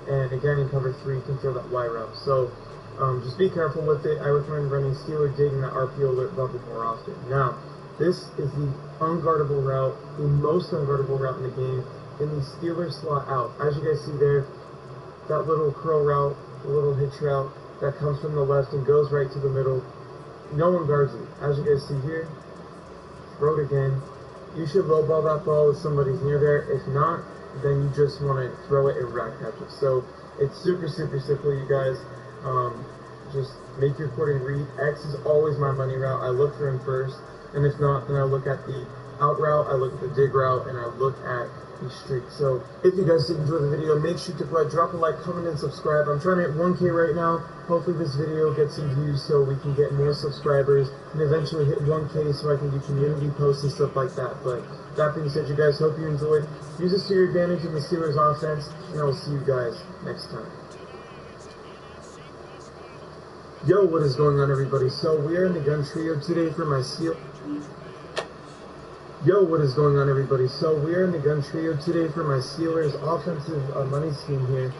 and again in cover 3 you can throw that Y route. So just be careful with it. I recommend running Steeler Dig and that RPO alert bubble more often. Now, this is the unguardable route, the most unguardable route in the game, in the Steeler slot out. As you guys see there, that little curl route, the little hitch route that comes from the left and goes right to the middle. No one guards it. As you guys see here, throw it again. You should lowball that ball if somebody's near there. If not, then you just want to throw it and rack catch it. So it's super, super simple, you guys. Just make your quartering read. X is always my money route. I look for him first, and if not, then I look at the out route, I look at the dig route, and I look at the streak. So if you guys did enjoy the video, make sure to drop a like, comment, and subscribe. I'm trying to hit 1K right now. Hopefully this video gets some views so we can get more subscribers and eventually hit 1K so I can do community posts and stuff like that. But that being said, you guys, hope you enjoyed. Use this to your advantage in the Steelers offense, and I will see you guys next time. Yo, what is going on, everybody? So we are in the gun trio today for my Steelers. Yo, what is going on, everybody? So we are in the gun trio today for my Steelers offensive money scheme here.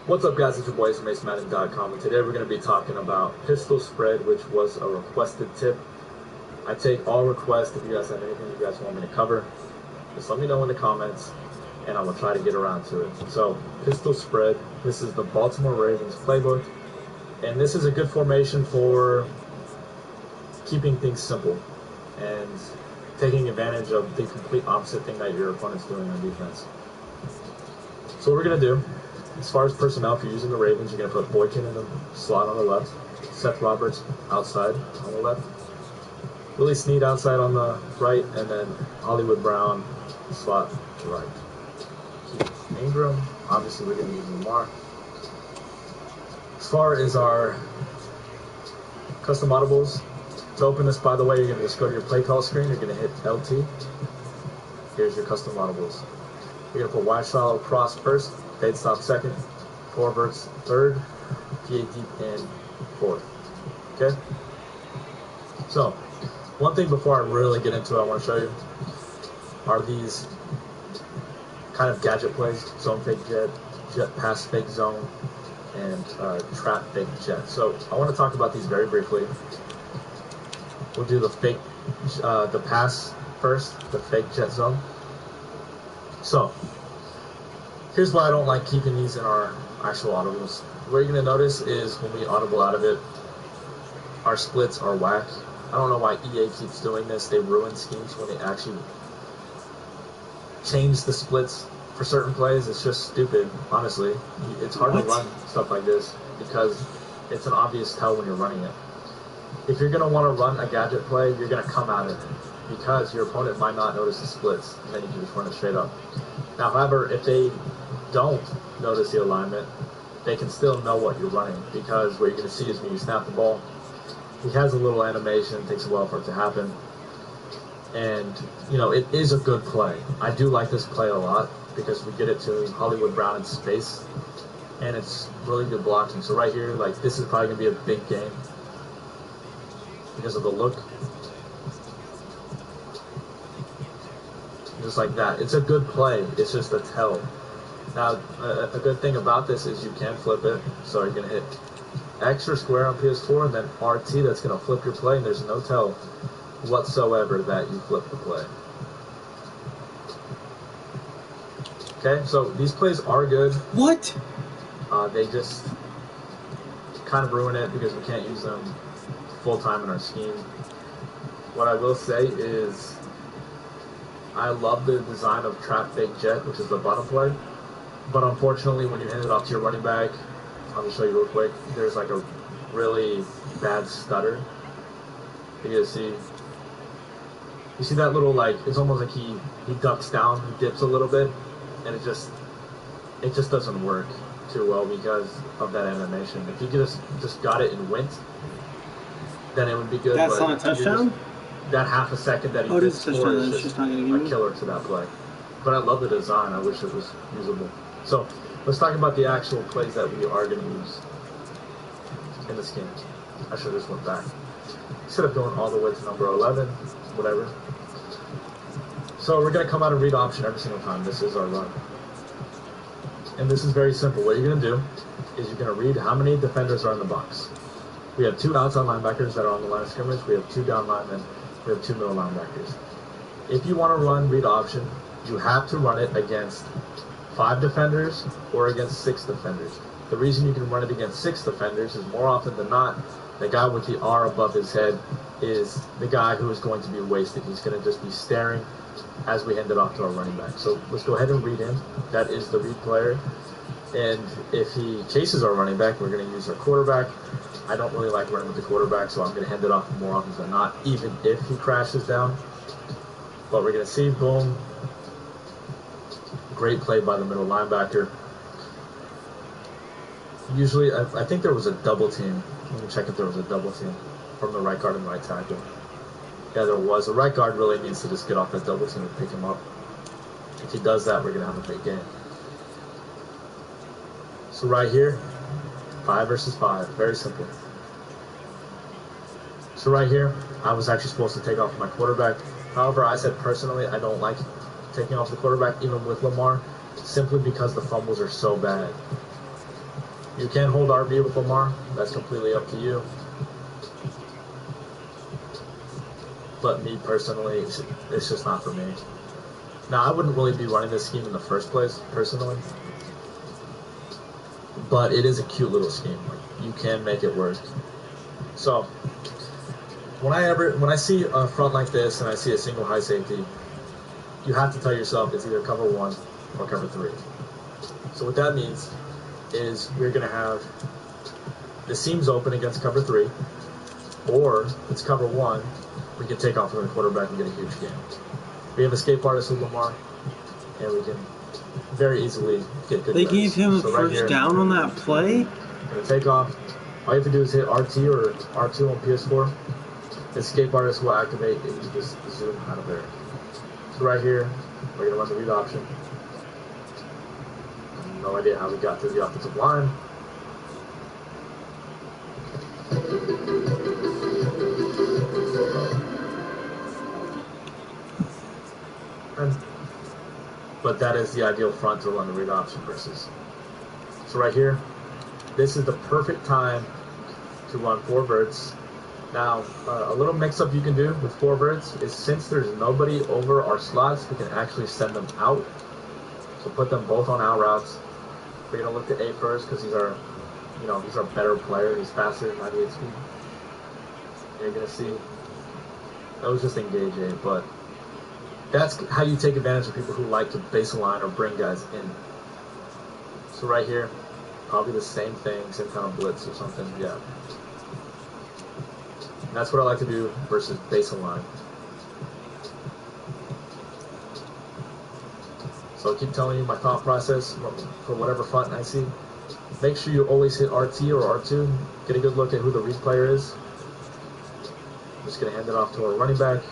What's up, guys? It's your boys from Madden.com, and today we're going to be talking about pistol spread, which was a requested tip. I take all requests. If you guys have anything you guys want me to cover, just let me know in the comments, and I'm going to try to get around to it. So, pistol spread, this is the Baltimore Ravens playbook, and this is a good formation for keeping things simple and taking advantage of the complete opposite thing that your opponent's doing on defense. So what we're going to do, as far as personnel, if you're using the Ravens, you're going to put Boykin in the slot on the left, Seth Roberts outside on the left, Willie Snead outside on the right, and then Hollywood Brown slot to right. Keith Ingram, obviously we're going to use Lamar. As far as our custom audibles, to open this, by the way, you're going to just go to your play call screen, you're going to hit LT. Here's your custom audibles. You're going to put wide shallow cross first, fade stop second, forwards third, PA deep in fourth. Okay? So, one thing before I really get into it, I want to show you are these kind of gadget plays: zone fake jet, jet pass fake zone, and trap fake jet. So I want to talk about these very briefly. We'll do the fake, the pass first, the fake jet zone. So here's why I don't like keeping these in our actual audibles. What you're going to notice is when we audible out of it, our splits are whack. I don't know why EA keeps doing this. They ruin schemes when they actually change the splits for certain plays. It's just stupid, honestly. It's hard to run stuff like this because it's an obvious tell when you're running it. If you're going to want to run a gadget play, you're going to come at it because your opponent might not notice the splits, and then you can just run it straight up. Now, however, if they don't notice the alignment, they can still know what you're running, because what you're going to see is when you snap the ball, he has a little animation. It takes a while for it to happen. And, you know, it is a good play. I do like this play a lot because we get it to Hollywood Brown in space, and it's really good blocking. So right here, like, this is probably going to be a big game because of the look. Just like that. It's a good play. It's just a tell. Now, a good thing about this is you can flip it. So you're going to hit X or square on PS4 and then RT. That's going to flip your play, and there's no tell whatsoever that you flip the play. Okay, so these plays are good. What? They just kind of ruin it because we can't use them full-time in our scheme. What I will say is I love the design of trap fake jet, which is the bottom play. But unfortunately, when you hand it off to your running back, I'll just show you real quick, there's like a really bad stutter. You see that little, like, it's almost like he ducks down, he dips a little bit, and it just doesn't work too well because of that animation. If you just got it and went, then it would be good. That's not a touchdown? That half a second that he did score is just a killer to that play. But I love the design. I wish it was usable. So let's talk about the actual plays that we are going to use in this game. I should have just went back. instead of going all the way to number 11, whatever. So we're going to come out and read option every single time. This is our run. And this is very simple. What you're going to do is you're going to read how many defenders are in the box. We have 2 outside linebackers that are on the line of scrimmage. We have 2 down linemen. We have 2 middle linebackers. If you want to run read option, you have to run it against 5 defenders or against 6 defenders. The reason you can run it against 6 defenders is more often than not, the guy with the R above his head is the guy who is going to be wasted. He's going to just be staring as we hand it off to our running back. So let's go ahead and read him. That is the read player. And if he chases our running back, we're going to use our quarterback. I don't really like running with the quarterback, so I'm going to hand it off more often than not, even if he crashes down. But we're going to see, boom. Great play by the middle linebacker. Usually, I think there was a double team. Let me check if there was a double team from the right guard and right tackle. Yeah, there was. The right guard really needs to just get off that double team and pick him up. If he does that, we're going to have a big game. So right here, 5 versus 5. Very simple. So right here, I was actually supposed to take off my quarterback. However, I said personally, I don't like taking off the quarterback, even with Lamar, simply because the fumbles are so bad. You can hold RB with Lamar. That's completely up to you. But me personally, it's just not for me. Now, I wouldn't really be running this scheme in the first place, personally. But it is a cute little scheme. Like, you can make it work. So, when I see a front like this and I see a single high safety, you have to tell yourself it's either cover 1 or cover 3. So what that means is we're going to have the seams open against cover 3, or it's cover 1, we can take off from the quarterback and get a huge game. We have escape artist with Lamar, and we can very easily get good. They gave him so first right down on that play? Going to take off. All you have to do is hit RT or R2 on PS4. Escape artist will activate, and you just zoom out of there. So right here, we're going to run the read option. No idea how we got to the offensive line. But that is the ideal front to run the read option versus. So right here, this is the perfect time to run 4 verts. Now, a little mix-up you can do with 4 verts is since there's nobody over our slots, we can actually send them out. So put them both on out routes. We're gonna look at A first because he's our better player. He's faster than 98 speed. You're gonna see that was just engage A, but that's how you take advantage of people who like to base a line or bring guys in. So right here, probably the same thing, same kind of blitz or something. Yeah. And that's what I like to do versus base a line. So I'll keep telling you my thought process for whatever front I see. Make sure you always hit RT or R2. Get a good look at who the read player is. I'm just going to hand it off to our running back.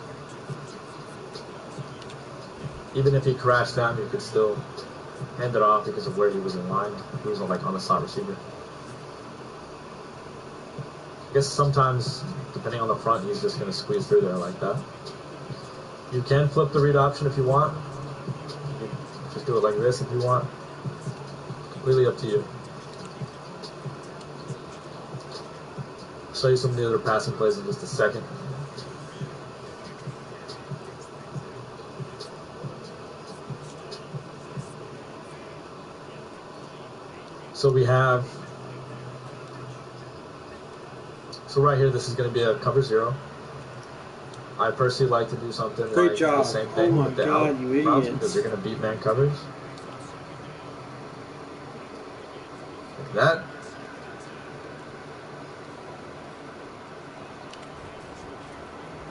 Even if he crashed down, you could still hand it off because of where he was in line. He was like on the slot receiver. I guess sometimes, depending on the front, he's just going to squeeze through there like that. You can flip the read option if you want. Just do it like this if you want. Completely up to you. I'll show you some of the other passing plays in just a second. So we have, right here, this is going to be a cover 0. I personally like to do something like the same thing with the out routes because you're going to beat man coverage. Like that.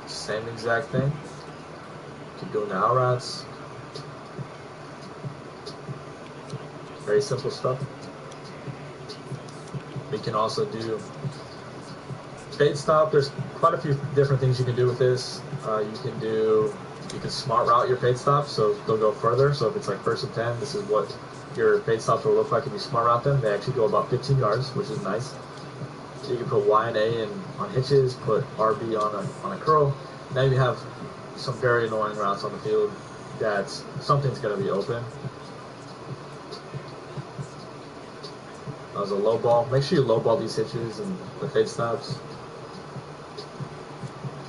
Same exact thing. Keep doing the out routes. Very simple stuff. We can also do fade stop. There's quite a few different things you can do with this. You can smart route your fade stops, so they'll go further. So if it's like 1st and 10, this is what your fade stops will look like if you smart route them. They actually go about 15 yards, which is nice. So you can put Y and A and on hitches, put RB on a curl. Now you have some very annoying routes on the field that something's going to be open. That was a low ball. Make sure you low ball these hitches and the fade stops.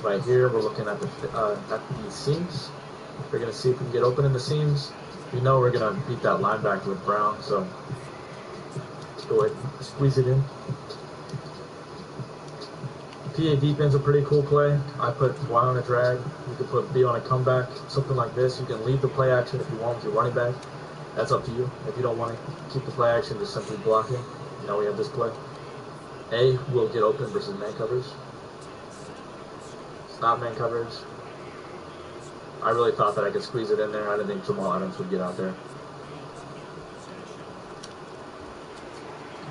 Right here, we're looking at the seams. We're going to see if we can get open in the seams. We know we're going to beat that linebacker with Brown, so let's go ahead and squeeze it in. PA deep end's a pretty cool play. I put Y on a drag. You could put B on a comeback, something like this. You can leave the play action if you want with your running back. That's up to you. If you don't want to keep the play action, just simply block it. Now we have this play. A will get open versus man coverage. It's not man coverage. I really thought that I could squeeze it in there. I didn't think Jamal Adams would get out there.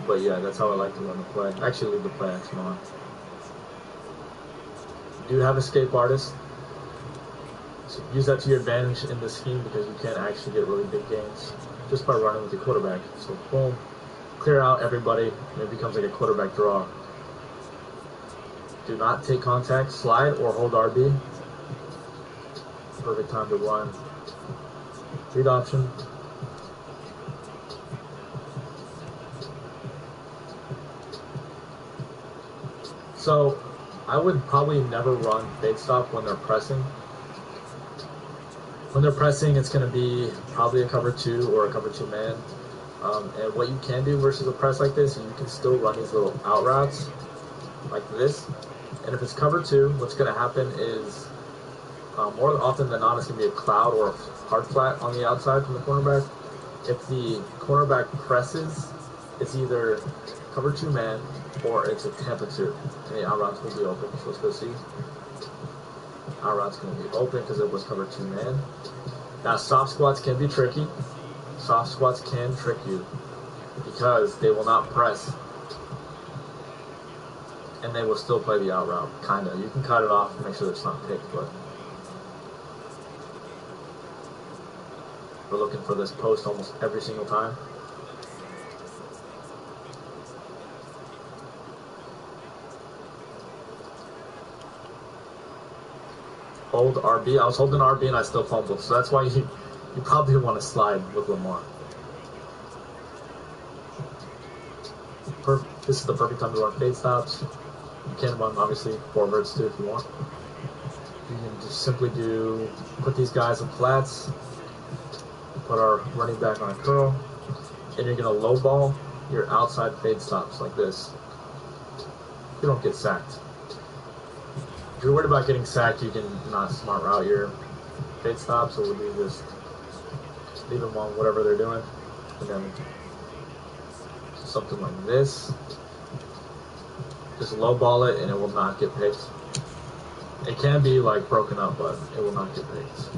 But yeah, that's how I like to run the play. Actually, leave the play action on. You do have escape artist. So use that to your advantage in this scheme because you can actually get really big gains just by running with your quarterback. So boom, clear out everybody, and it becomes like a quarterback draw. Do not take contact, slide, or hold RB. Perfect time to run. Read option. So I would probably never run fade stop when they're pressing. When they're pressing, it's going to be probably a cover 2 or a cover 2 man. And what you can do versus a press like this, you can still run these little out routes like this. And if it's cover 2, what's going to happen is more often than not, it's going to be a cloud or a hard flat on the outside from the cornerback. If the cornerback presses, it's either cover 2 man or it's a Tampa 2. And the out route's going to be open. So let's go see. Out route's going to be open because it was cover 2 man. Now soft squats can be tricky. Soft squats can trick you because they will not press. And they will still play the out route, kind of. You can cut it off and make sure it's not picked, but we're looking for this post almost every single time. Hold RB. I was holding RB and I still fumbled, so that's why you probably want to slide with Lamar. This is the perfect time to run fade stops. You can run, obviously, forwards too if you want. You can just simply put these guys in flats, put our running back on a curl, and you're going to low ball your outside fade stops like this. You don't get sacked. If you're worried about getting sacked, you can not smart route your fade stops, so we'll just leave them on whatever they're doing, and then something like this. Just low ball it and it will not get picked. It can be like broken up, but it will not get picked.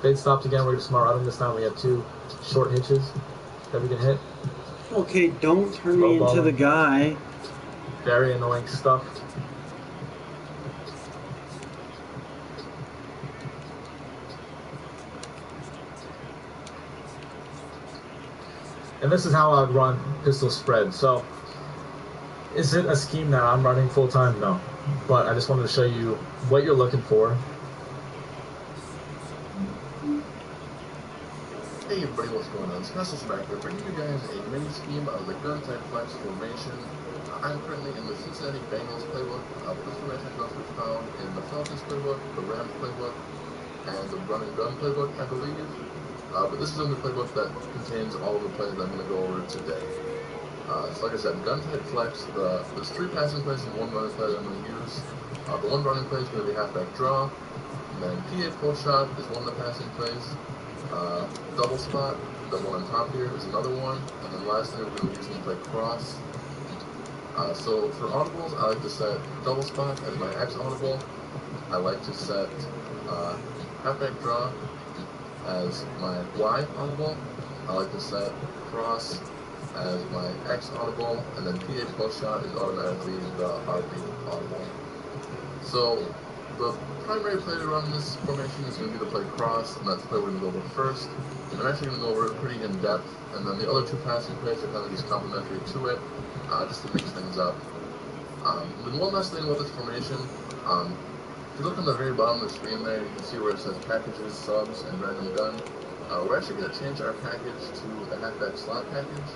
Fade stopped again. We're going to smart route them this time. We have 2 short hitches that we can hit. Okay, don't turn me into the guy. Very annoying stuff. And this is how I would run pistol spread. So, is it a scheme that I'm running full time? No. But I just wanted to show you what you're looking for. Hey everybody, what's going on? It's Pistol back here, bringing you guys a mini scheme of the gun type flex formation. I'm currently in the Cincinnati Bengals playbook. This formation is also found in the Falcons playbook, the Rams playbook, and the run and gun playbook, I believe. But this is a new playbook that contains all of the plays that I'm going to go over today. So like I said, gun type flex, there's 3 passing plays and 1 running play that I'm going to use. The 1 running play is going to be halfback draw, and then PA pull shot is one of the passing plays. Double spot, the one on top here is another one, and then lastly we're going to be using play cross. So for audibles, I like to set double spot as my X audible. I like to set halfback draw as my Y audible. I like to set cross as my X audible, and then PA pull shot is automatically the RB audible. So The primary play to run in this formation is going to be the play cross, and that's the play we're going to go over first. I'm actually going to go over it pretty in-depth, and then the other two passing plays are kind of just complementary to it, just to mix things up. Then one last thing about this formation, if you look on the very bottom of the screen there, you can see where it says packages, subs, and random gun. We're actually going to change our package to the halfback slot package.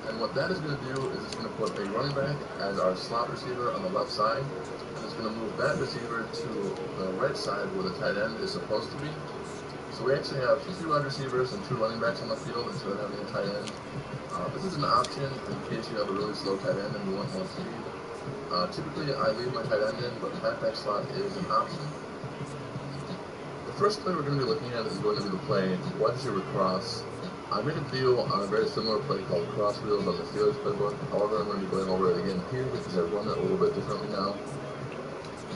And what that is going to do is it's going to put a running back as our slot receiver on the left side. And it's going to move that receiver to the right side where the tight end is supposed to be. So we actually have 3 wide receivers and 2 running backs on the field instead of having a tight end. This is an option in case you have a really slow tight end and you want more speed. Typically, I leave my tight end in, but the halfback slot is an option. The first play we're going to be looking at is going to be the play wide receiver cross. I made a video on a very similar play called cross wheels on the Steelers playbook. However, I'm going to be going over it again here because I run it a little bit differently now.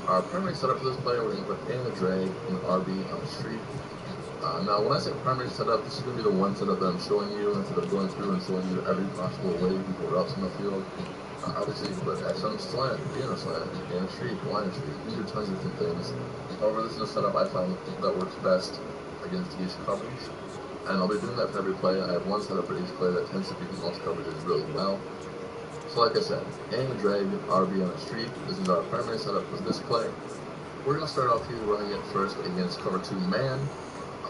Our primary setup for this play, we're going to put A in the drag and RB on the street. Now, when I say primary setup, this is going to be the one setup that I'm showing you instead of going through and showing you every possible way you can put routes on the field. Obviously, you can put X on the slant, B on the slant, A in the street, Y in the street. You can do tons of different things. However, this is a setup I find that works best against each coverage. And I'll be doing that for every play. I have one setup for each play that tends to beat most coverages really well. So like I said, A in the drag, RB on the street. This is our primary setup for this play. We're going to start off here running it first against cover 2 man.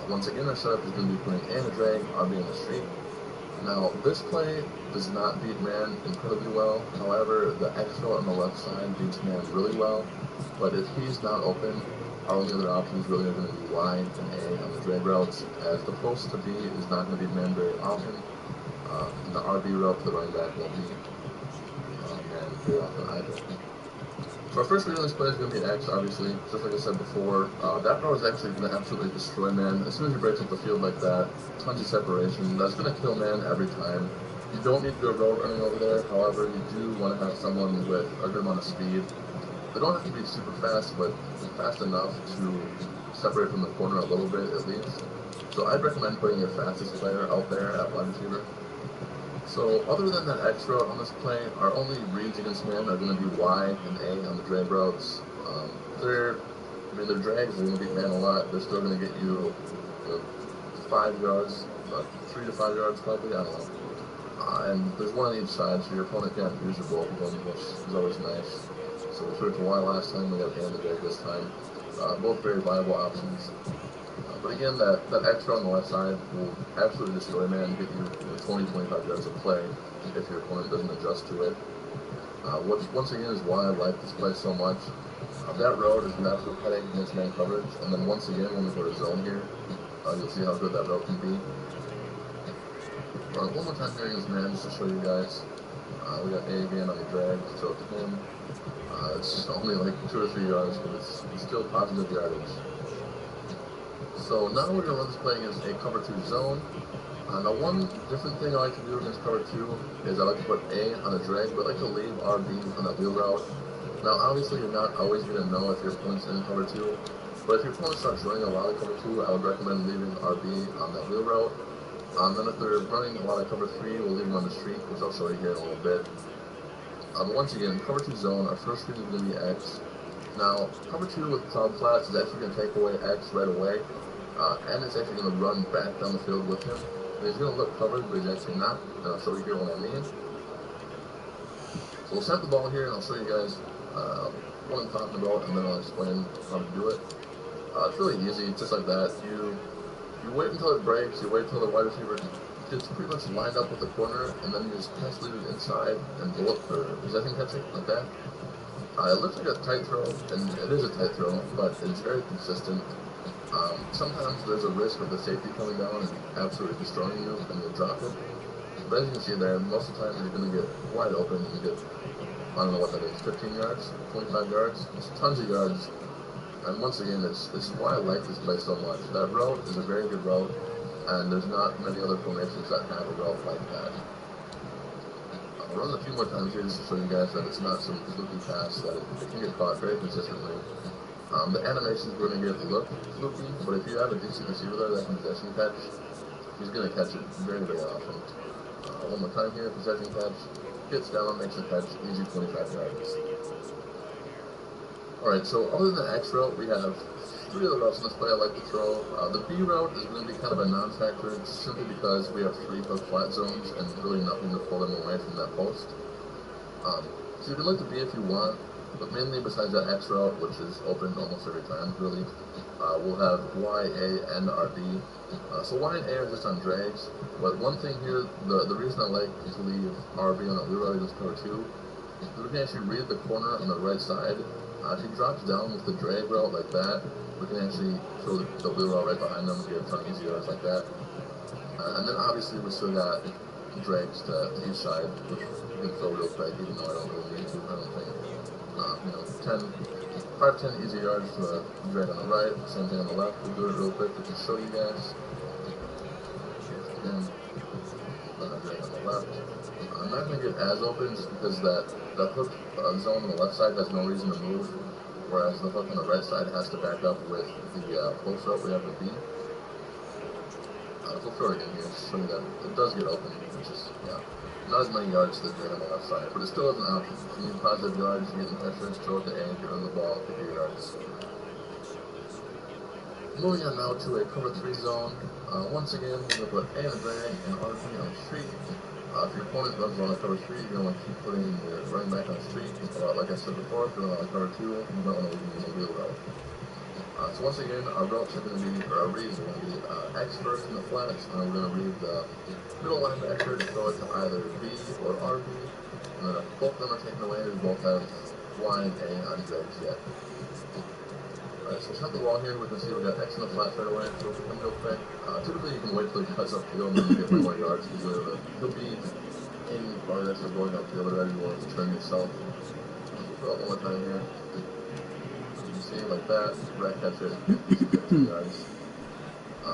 Once again, our setup is going to be putting A in the drag, RB on the street. Now, this play does not beat man incredibly well. However, the extra on the left side beats man really well. But if he's not open, our only other options really are going to be Y and A on the drag routes, as the post to B is not going to beat man very often. And the RB route to the running back won't be man very often either. So our first read on this play is going to be X, obviously. Just like I said before, that route is actually going to absolutely destroy man. As soon as he breaks up the field like that, tons of separation, that's going to kill man every time. You don't need to do a road running over there. However, you do want to have someone with a good amount of speed. They don't have to be super fast, but fast enough to separate from the corner a little bit at least. So I'd recommend putting your fastest player out there at wide receiver. So other than that X route on this play, our only reads against man are going to be Y and A on the drag routes. Their drags are going to beat man a lot. They're still going to get you, 5 yards, 3 to 5 yards probably, I don't know. And there's one on each side, so your opponent can't use your both of them, which is always nice. So we switched to Y last time, we got A on the drag this time. Both very viable options. But again, that extra on the left side will absolutely destroy man, get you 20-25 yards of play if your opponent doesn't adjust to it. Which once again is why I like this play so much. That road is an absolute headache against man coverage, and then once again when we go to zone here, you'll see how good that road can be. One more time here against man just to show you guys. We got A again on the drag, so to him. It's only like 2 or 3 yards, but it's still positive yardage. So now we're going to run this play against a cover 2 zone. Now one different thing I like to do against cover 2 is I like to put A on the drag, but I like to leave RB on that wheel route. Now obviously you're not always going to know if your opponent's in cover 2, but if your opponent starts running a lot of cover 2, I would recommend leaving RB on that wheel route. Then if they're running a lot of cover 3, we'll leave them on the street, which I'll show you here in a little bit. Once again, cover 2 zone, our first read is going to be X. Now, cover 2 with cloud flats is actually going to take away X right away, and it's actually going to run back down the field with him. And he's going to look covered, but he's actually not, and I'll show you here what I mean. So we'll snap the ball here, and I'll show you guys what I'm talking about, and then I'll explain how to do it. It's really easy, just like that. You wait until it breaks, you wait until the wide receiver gets pretty much lined up with the corner, and then you just pass leave it inside and go up for possession catching, like that. It looks like a tight throw, and it is a tight throw, but it's very consistent. Sometimes there's a risk of the safety coming down and absolutely destroying you, and you'll drop it. But as you can see there, most of the time you're going to get wide open, and you get, I don't know what that is, 15 yards, 25 yards, it's tons of yards. And once again, it's why I like this play so much. That route is a very good route, and there's not many other formations that have a route like that. I'll run a few more times here just to show you guys that it's not some fluky pass, that it can get caught very consistently. The animations are going to get look fluky, but if you have a decent receiver there that can possession catch, he's going to catch it very, very often. One more time here, possession catch, gets down, makes a catch, easy 25 yards. Alright, so other than the X route, we have 3 other routes in this play I like to throw. The B route is going to be kind of a non-factor simply because we have 3 hook flat zones and really nothing to pull them away from that post. So you can look to B if you want, but mainly besides that X route, which is open almost every time, really, we'll have Y, A, and RB. So Y and A are just on drags, but one thing here, the reason I like to leave RB on the wheel route against cover 2 is we can actually read the corner on the right side. If he drops down with the drag route like that, we can actually throw the wheel route right behind them and get a ton of easy yards like that. And then obviously we still got drags to each side, which you can throw real quick, even though I don't really need to. I don't think. 5-10 easy yards to the drag on the right, same thing on the left. We'll do it real quick just to show you guys. Again, then the drag on the left. I'm not going to get as open just because that hook zone on the left side has no reason to move, whereas the hook on the right side has to back up with the post route we have to beat. We'll throw it again here to show you that it does get open, which is, not as many yards to the drag on the left side, but it still is an option. If you need positive yards, you're getting pressure, throw it to A, get rid of the ball, pick your yards. Moving on now to a cover 3 zone. Once again, we're going to put A on the drag and RB on the street. If your opponent runs on a cover 3, you're going to want to keep putting your running back on the street. Like I said before, if you're on a cover 2, you might want to leave them in the wheel route. So once again, our routes are going to be, or our reads are going to be X first in the flats, and then we're going to read the middle linebacker to throw it to either B or RB, and then if both of them are taken away, we both have Y and A on drags yet. Alright, so snap the ball here, we can see we got X in the flats right away, so if we come real quick, typically you can wait till he cuts upfield and then you get way more yards, because he'll be in probably that's going upfield already, you want to turn yourself. Throw it one more time here. See, like that, right catch it, 15 yards.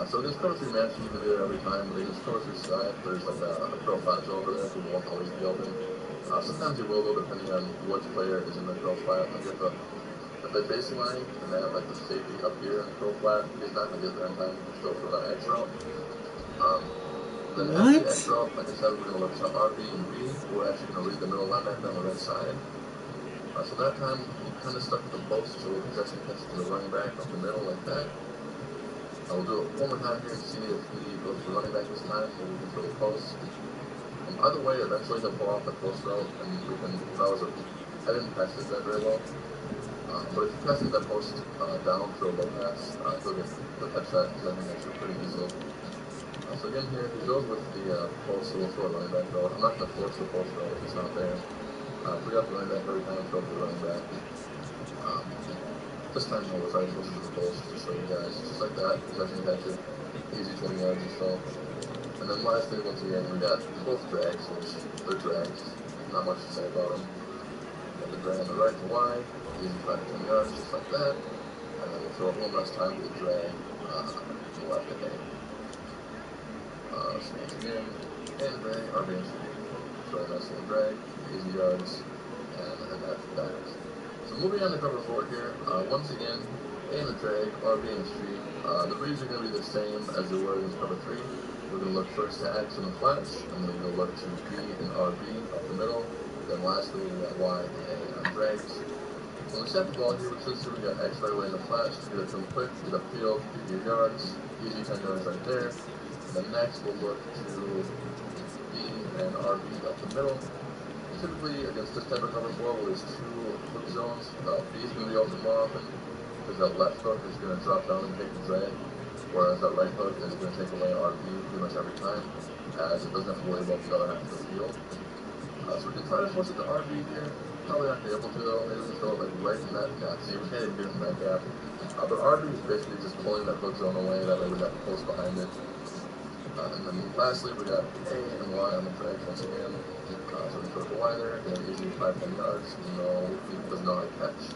So against cover 3 match, you can do it every time, but against cover 3 side, there's like a curl flat over there, so it won't always be open. Sometimes you will, though, depending on which player is in the curl flat. Like if they're facing line, and they have like the safety up here in the curl flat, he's not going to get there in time, still for that X route. Then after the X route, like I said, we're going to look to RB and B. We're actually going to read the middle linebacker on the right side. So that time, he kind of stuck with the post, so he's actually catching to the running back up the middle like that. We'll do it one more time here and see if he goes to the running back this time, so we can throw the post. Either way, eventually he'll pull off the post route, and we can, I didn't pass this that very well. But if he passes that post down through a low pass, he'll catch that, because I think actually pretty easily. So again here, he goes with the post, so we'll throw a running back route. I'm not going to force the post route if it's not there. We got the running back every time, throw the running back. This time we'll try to push to the post to show you guys. Just like that, he's actually got you easy 20 yards or so. And then lastly, once again, we got both drags, which they're drags. Not much to say about them. Got the drag on the right to Y, easy 5 to 10 yards, just like that. And then we'll throw it one last time with the drag to the left to A. So once again, and drag, RB and street. Throw a nice little drag, easy yards, and that's that. So moving on to cover 4 here, once again, A in the drag, RB in the street. The reads are going to be the same as they were in cover 3. We're going to look first to X in the flats, and then we're going to look to B and RB up the middle. Then lastly, we got Y and A on drags. When we set the ball here, we we got X right away in the flats. Get it to him quick, get upfield, get your yards, easy 10 yards right there. And then next, we'll look to B and RB up the middle. Typically, against this type of cover 4, where there's 2 hook zones, B is going to be open more often, because that left hook is going to drop down and take the drag, whereas that right hook is going to take away RB pretty much every time, as it doesn't have to worry about the other half of the field. So we can try to force it to RB here. Probably not be able to, though. Maybe we can throw it like right in that gap. See, we can't even get in that gap. But RB is basically just pulling that hook zone away, that way we got the post behind it. And then lastly, we got A and Y on the drag once again. So we put the Y there, and easy 5-10 yards. No, he does not catch.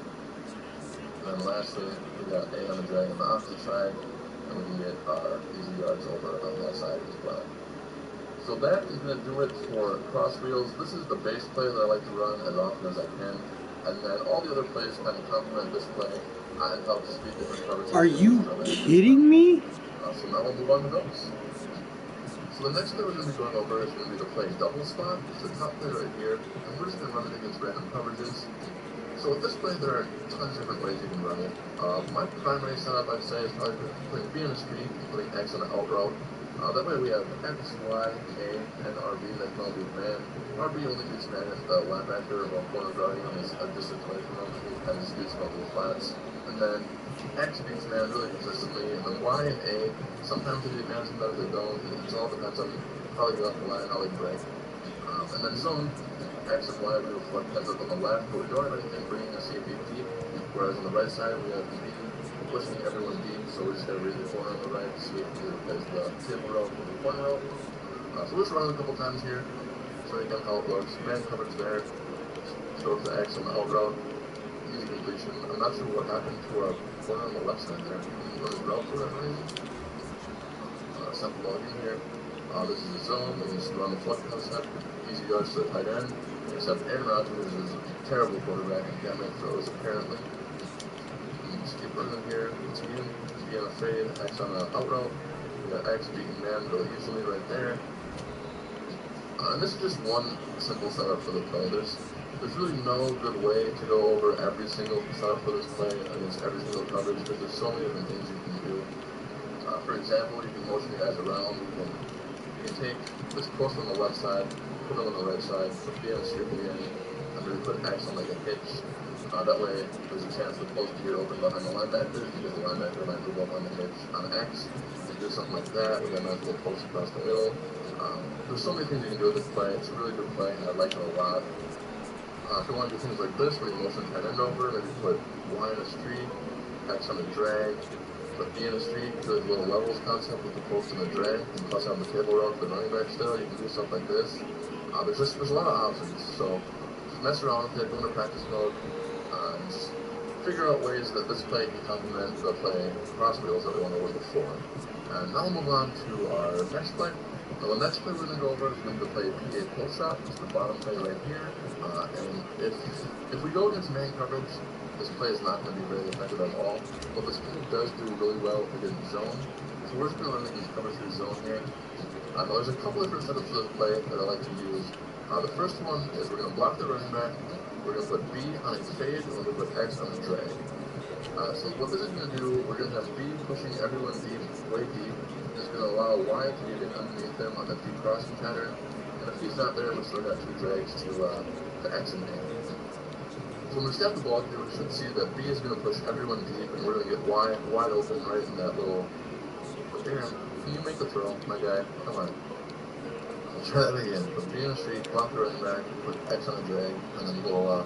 And then lastly, we got A on the drag on the opposite side, and we can get our easy yards over on that side as well. So that is going to do it for cross wheels. This is the base play that I like to run as often as I can. And then all the other plays kind of complement this play and help speed different coverages. Are you kidding me? So now we'll move on to those. So the next play we're going to be going over is going to be the play double spot. It's the top play right here. And we're just going to run it against random coverages. So with this play, there are tons of different ways you can run it. My primary setup, I'd say, is probably putting B in a street and putting X on an out route. That way we have X, Y, A, and RB, then can all be man. RB only beats man if the linebacker or corner guarding is a distance away from him, and he scoots multiple flats. And then X beats man really consistently, and then Y and A, sometimes they beat man, sometimes they don't. It all depends on how they go up the line, how they break. And then zone, X and Y we reflect heads up on the left, but we don't have anything bringing us CB deep, whereas on the right side we have B pushing everyone deep, so we just gotta read the corner on the right, so we as the table route with the corner route. So we'll just run it a couple times here, so you can how it looks. Man coverage there, throw to the X on the out route, easy completion. I'm not sure what happened to our corner on the left side there. He didn't run his route for whatever reason. Set the ball in here. This is the zone, and just run the flush concept. Easy yards to the tight end, except Aaron Rodgers is a terrible quarterback and can't make throws apparently. Just keep running here. It's B on a fade, X on an out route. We got X beating man really easily right there. And this is just one simple setup for the play. There's really no good way to go over every single setup for this play against every single coverage because there's so many different things you can do. For example, you can motion the guys around. You can take this post on the left side, put it on the right side, put B on a street again, and really put X on like a hitch. That way, there's a chance the post to get open behind the linebacker because the linebacker might move up on the hitch on X. You can do something like that, with a nice little post across the middle. There's so many things you can do with this play. It's a really good play, and I like it a lot. If you want to do things like this, where you motion tight end over, maybe put Y in a street, X on a drag, put B in a street, do a little levels concept with the post and the drag, and plus on the table route for the running back still, you can do stuff like this. There's a lot of options, so just mess around with it, go into practice mode, and just figure out ways that this play can complement the play cross wheels that we went over before. And now we'll move on to our next play. Now the next play we're going to go over is going to play PA pull shot. It's the bottom play right here. And if we go against man coverage, this play is not going to be very effective at all. But this play does do really well against zone. So we're just going to learn against cover 3 zone here. Now there's a couple different setups for this play that I like to use. The first one is we're going to block the running back. We're going to put B on a fade, and we're going to put X on a drag. So what this is going to do, we're going to have B pushing everyone deep, way deep. It's going to allow Y to get in underneath him on that deep crossing pattern. And if he's not there, we still got 2 drags to X and A. So when we snap the ball here, we should see that B is going to push everyone deep, and we're going to get Y wide open right in that little... Aaron, can you make the throw, my guy? Come on. We'll try that again. Put B in the street, block the running back, put X on a drag, and then we'll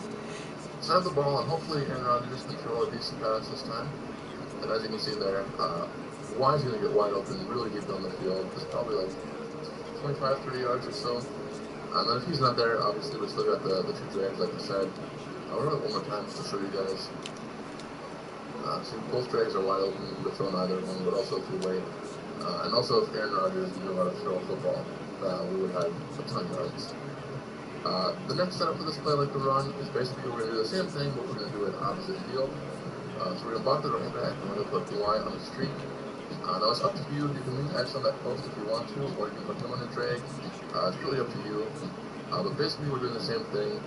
snap the ball, and hopefully Aaron Rodgers can throw a decent pass this time. And as you can see there, Y is going to get wide open really deep down the field. It's probably like 25, 30 yards or so. And then if he's not there, obviously we still got the 2 drags, like I said. I'll run it one more time just to show you guys. So both drags are wide open. You could throw either one, but also if you wait. And also if Aaron Rodgers knew how to throw a football, we would have a ton of yards. The next setup for this play, like the run, is basically we're going to do the same thing, but we're going to do it opposite field. So we're going to block the running back, and we're going to put Y on the street. Now it's up to you. You can leave X on that post if you want to, or you can put him on a drag. It's really up to you. But basically we're doing the same thing.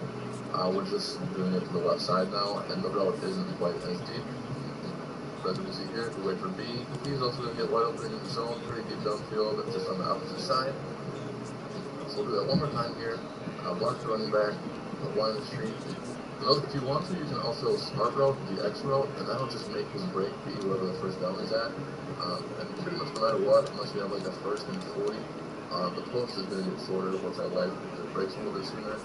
We're just doing it to the left side now, and the route isn't quite as deep. But as you can see here, if we wait for B, he's also going to get wide open in the zone, pretty deep downfield, just on the opposite side. So we'll do that one more time here. Block the running back, put Y on the street. And if you want to, you can also smart route the X route, and that'll just make his break be wherever the first down is at. And pretty much no matter what, unless you have like a 1st and 40, the post is going to get shorter, which I like because it breaks a little bit sooner.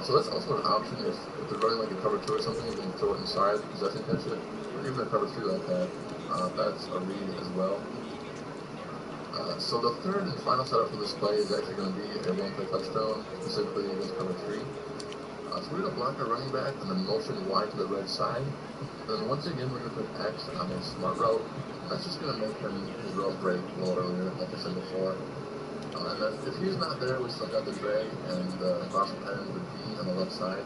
So that's also an option if they're running like a cover 2 or something, you can throw it inside, possession catch it, or even a cover 3 like that. That's a read as well. So the third and final setup for this play is actually going to be a 1-play touchdown, specifically against cover 3. So we're going to block our running back and then motion Y to the right side. And then once again, we're going to put X on a smart route. That's just going to make his route break a little earlier, like I said before. And then if he's not there, we still got the drag and crossing pattern with B on the left side.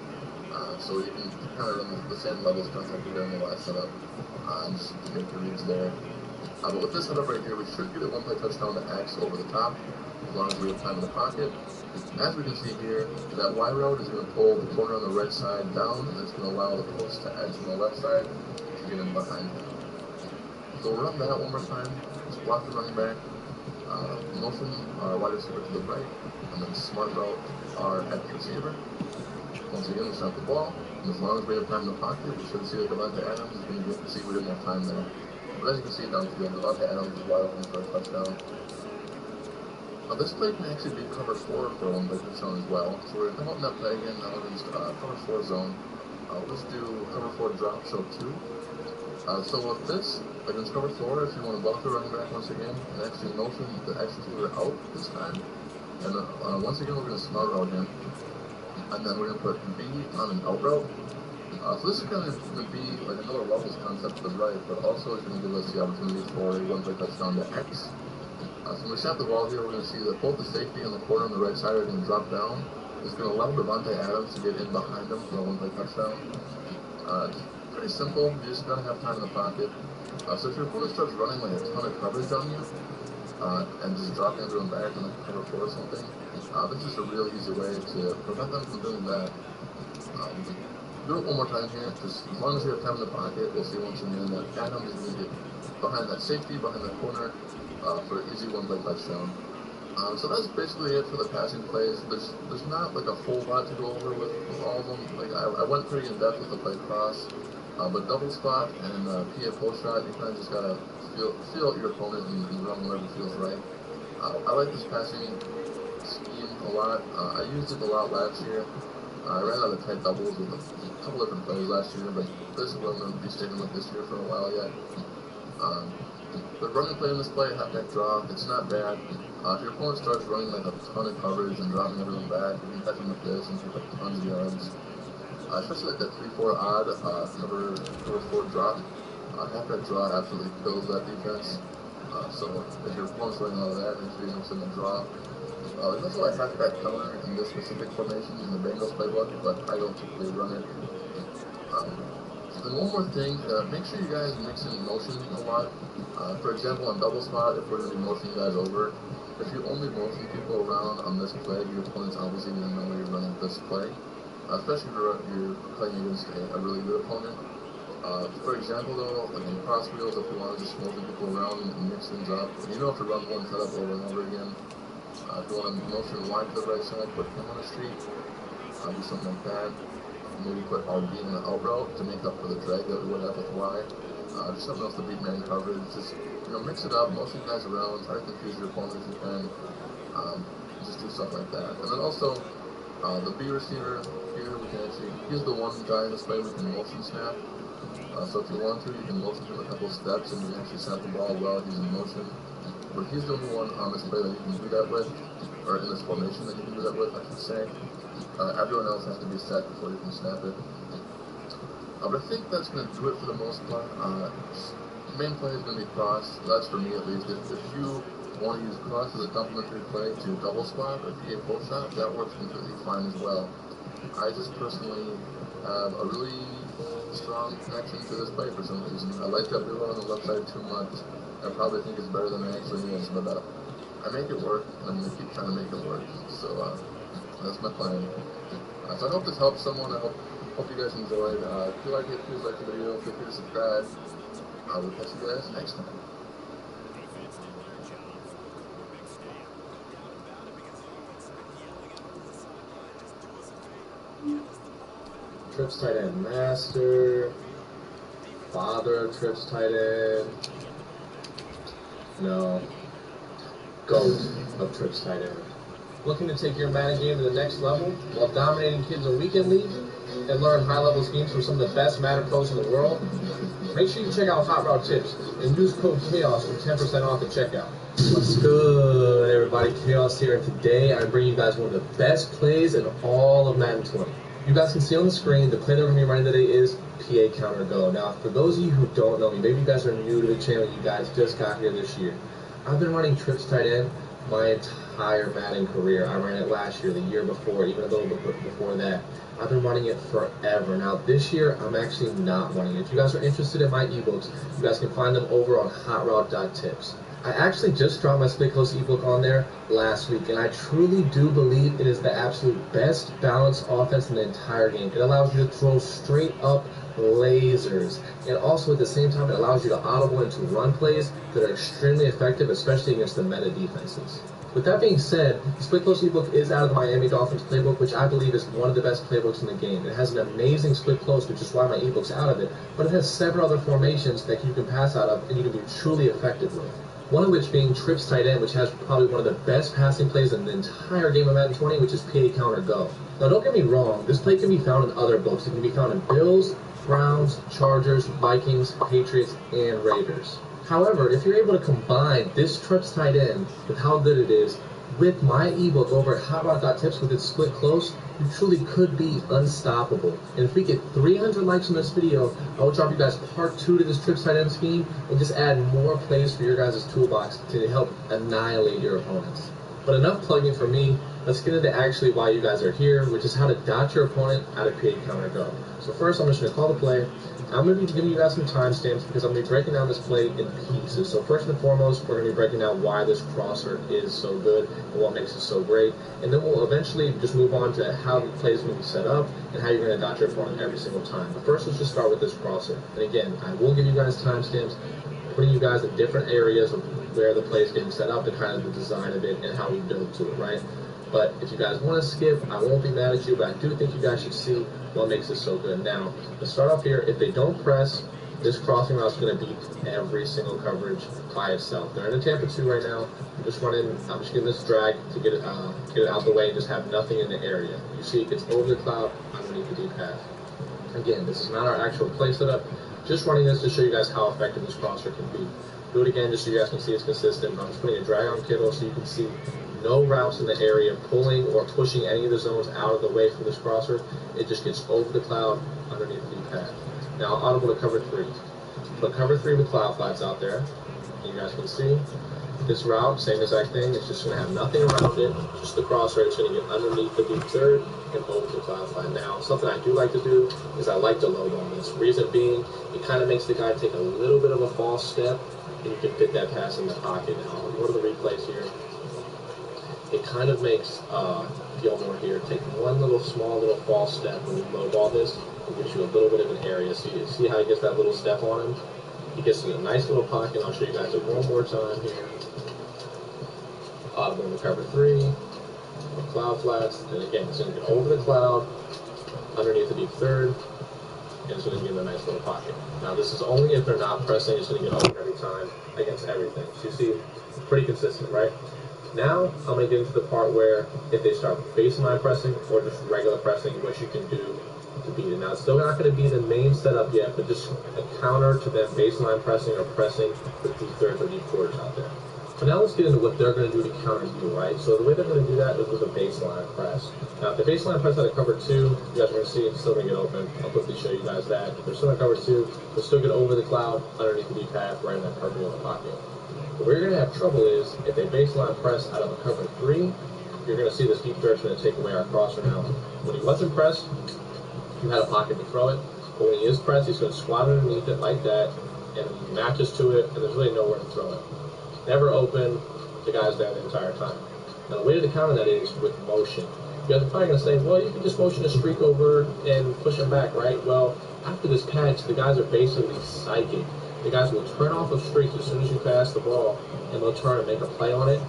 So you can kind of run the same levels concept we did in the last setup. Just to get the reads there. But with this setup right here, we should get a one-play touchdown to X over the top, as long as we have time in the pocket. As we can see here, that Y route is going to pull the corner on the right side down, and it's going to allow the post to X on the left side to get in behind him. So we'll run that one more time. Just block the running back, motion our wide receiver to the right, and then smart route our X receiver. Once again, we snap the ball, and as long as we have time in the pocket, we should see that Devontae Adams is going to get to see we didn't have time there. But as you can see downfield, Devontae Adams is wide open for a touchdown. This play can actually be cover 4 for one play touchdown as well. So we're going to come out in that play again now against cover 4 zone. Let's do cover 4 drop show 2. So with this, against cover 4, if you want to block the running back once again, and actually motion the X receiver out this time. And once again, we're going to smart route him. And then we're going to put B on an out route. So this is going to be like another levels concept to the right, but also it's going to give us the opportunity for a one-play touchdown to X. So when we snap the ball here, we're going to see that both the safety and the corner on the right side are going to drop down. It's going to allow Devontae Adams to get in behind him for a one-play touchdown. It's pretty simple. You just got to have time in the pocket. So if your opponent starts running like a ton of coverage on you, and just dropping everyone back in the cover 4 or something, this is a real easy way to prevent them from doing that. Do it one more time here. Just as long as you have time in the pocket, we'll see once again that Adams is going to get behind that safety, behind that corner, for an easy one-play touchdown. So that's basically it for the passing plays. There's not like a whole lot to go over with all of them. Like I went pretty in depth with the play cross, but double spot and PA pull shot, you kind of just gotta feel out your opponent and run wherever feels right. I like this passing scheme a lot. I used it a lot last year. I ran out of tight doubles with a couple different plays last year, but this is what I'm going to be sticking with this year for a while yet. The running play in this play, halfback draw, it's not bad. If your opponent starts running like a ton of coverage and dropping everyone back, you can catch them with this and pick up tons of yards. Especially like that 3-4 odd, cover 4 drop. Halfback draw absolutely kills that defense. So if your opponent's running out of that, make sure you don't send a draw. There's also a halfback counter in this specific formation in the Bengals playbook, but I don't typically run it. And one more thing, make sure you guys mix in motion a lot. For example, on double spot, if we're going to be motioning guys over, if you only motion people around on this play, your opponent's obviously going to know you're running this play, especially if you're playing against a really good opponent. For example, though, like in cross wheels, if you want to just motion people around and mix things up, you don't have to run one setup over and over again. If you want to motion line to the right side, put him on the street, do something like that. Maybe put RB in the out route to make up for the drag that we would have with Y. Just something else to beat man coverage. Just mix it up, motion guys around, try to confuse your opponent if you can. Just do stuff like that. And then also, the B receiver here, we can actually, he's the one guy in this play we can motion snap. So if you want to, you can motion him a couple steps and you can actually snap the ball while he's in motion. But he's the only one on this play that you can do that with, or in this formation that you can do that with, I should say. Everyone else has to be set before you can snap it. But I think that's going to do it for the most part. Main play is going to be cross. That's for me at least. If you want to use cross as a complementary play to double spot or PA pull shot, that works completely fine as well. I just personally have a really strong connection to this play for some reason. I like that blue on the left side too much. I probably think it's better than it actually is, but I make it work, and I'm going to keep trying to make it work. So that's my plan. So I hope this helps someone. I hope you guys enjoyed. If you like it, please like the video. Feel free to subscribe. I will catch you guys next time. Trips tight end master. Father trips tight end. No. GOAT of trips tight end. Looking to take your Madden game to the next level while dominating kids in weekend leagues and learn high-level schemes from some of the best Madden pros in the world? Make sure you check out Hot Route Tips and use code CHAOS for 10% off at checkout. What's good, everybody? Chaos here, and today I'm bringing you guys one of the best plays in all of Madden 20. You guys can see on the screen, the play that we're going to be running today is PA Counter Go. Now, for those of you who don't know me, maybe you guys are new to the channel, you guys just got here this year. I've been running trips tight end my entire Madden career. I ran it last year, the year before, even a little bit before that. I've been running it forever. Now, this year, I'm actually not running it. If you guys are interested in my ebooks, you guys can find them over on hotroute.tips. I actually just dropped my Split Close ebook on there last week, and I truly do believe it is the absolute best balanced offense in the entire game. It allows you to throw straight up lasers, and also at the same time, it allows you to audible into run plays that are extremely effective, especially against the meta defenses. With that being said, the Split Close ebook is out of the Miami Dolphins playbook, which I believe is one of the best playbooks in the game. It has an amazing split close, which is why my ebook's out of it, but it has several other formations that you can pass out of and you can be truly effective with. One of which being trips tight end, which has probably one of the best passing plays in the entire game of Madden 20, which is PA counter go. Now don't get me wrong, this play can be found in other books. It can be found in Bills, Browns, Chargers, Vikings, Patriots, and Raiders. However, if you're able to combine this trips tight end with how good it is with my ebook over at hotroute.tips with its split close, you truly could be unstoppable. And if we get 300 likes on this video, I will drop you guys part 2 to this trips tight end scheme and just add more plays for your guys' toolbox to help annihilate your opponents. But enough plugging for me. Let's get into actually why you guys are here, which is how to dot your opponent out of PA counter go. So first, I'm just going to call the play. I'm going to be giving you guys some timestamps because I'm going to be breaking down this play in pieces. So first and foremost, we're going to be breaking down why this crosser is so good and what makes it so great. And then we'll eventually just move on to how the play is going to be set up and how you're going to dot your opponent every single time. But first, let's just start with this crosser. And again, I will give you guys timestamps, putting you guys in different areas of where the play is getting set up and kind of the design of it and how we build to it, right? But if you guys want to skip, I won't be mad at you, but I do think you guys should see what makes it so good. Now, let's start off here. If they don't press, this crossing route is going to beat every single coverage by itself. They're in a Tampa 2 right now. I'm just giving this drag to get it out the way and just have nothing in the area. You see it gets over the cloud underneath the deep pass. Again, this is not our actual play setup. Just running this to show you guys how effective this crosser can be. Do it again just so you guys can see it's consistent. I'm just putting a drag on Kittle so you can see no routes in the area pulling or pushing any of the zones out of the way from this crosser. It just gets over the cloud underneath the deep pass. Now audible to cover 3. Put cover 3 with cloud flats out there. You guys can see this route, same exact thing. It's just going to have nothing around it, just the crosser. It's going to get underneath the deep third and over the cloud flat. Now, something I do like to do is I like to load on this. Reason being, it kind of makes the guy take a little bit of a false step, and you can fit that pass in the pocket. Now, I'll go to the replays here. It kind of makes Gilmore here take one small little false step when you low ball this. It gives you a little bit of an area. So you see how he gets that little step on him? He gets in a nice little pocket. I'll show you guys it one more time here. Audible to cover 3. With cloud flats. And again, it's going to get over the cloud, underneath the deep third, and it's going to give him a nice little pocket. Now this is only if they're not pressing. It's going to get over every time against everything. So you see, it's pretty consistent, right? Now, I'm going to get into the part where if they start baseline pressing or just regular pressing, what you can do to beat it. Now, it's still not going to be the main setup yet, but just a counter to them baseline pressing or pressing with deep thirds or deep quarters out there. So now let's get into what they're going to do to counter you, right? So the way they're going to do that is with a baseline press. Now, if the baseline press out of cover 2, you guys are going to see it's still going to get open. I'll quickly show you guys that. If they're still in cover 2, they'll still get over the cloud, underneath the deep path, right in that perfect little pocket. Where you're going to have trouble is if they baseline press out of a cover 3, you're going to see this deep third going to take away our crosser now. When he wasn't pressed, you had a pocket to throw it. But when he is pressed, he's going to squat underneath it like that, and he matches to it, and there's really nowhere to throw it. Never open, the guy's there the entire time. Now the way to counter that is with motion. You guys are probably going to say, well, you can just motion a streak over and push him back, right? Well, after this catch, the guys are basically psychic. The guys will turn off of streaks as soon as you pass the ball, and they'll turn and make a play on it,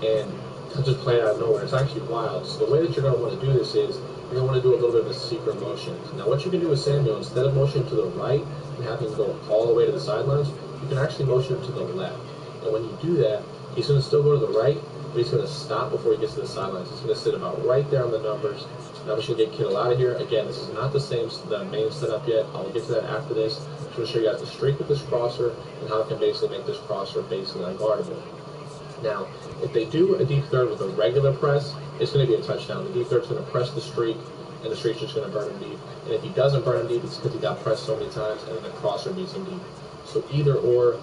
and they'll just play it out of nowhere. It's actually wild. So the way that you're going to want to do this is, you're going to want to do a little bit of a secret motion. Now what you can do with Samuel, instead of motioning to the right and having him go all the way to the sidelines, you can actually motion him to the left. And when you do that, he's going to still go to the right, but he's going to stop before he gets to the sidelines. He's going to sit about right there on the numbers. Now I'm just going to get Kittle out of here. Again, this is not the main setup yet. I'll get to that after this. I'm going to show you guys the streak with this crosser and how it can basically make this crosser basically unguardable. Now, if they do a deep third with a regular press, it's going to be a touchdown. The deep third's going to press the streak, and the streak's just going to burn him deep. And if he doesn't burn him deep, it's because he got pressed so many times, and then the crosser beats him deep. So either or,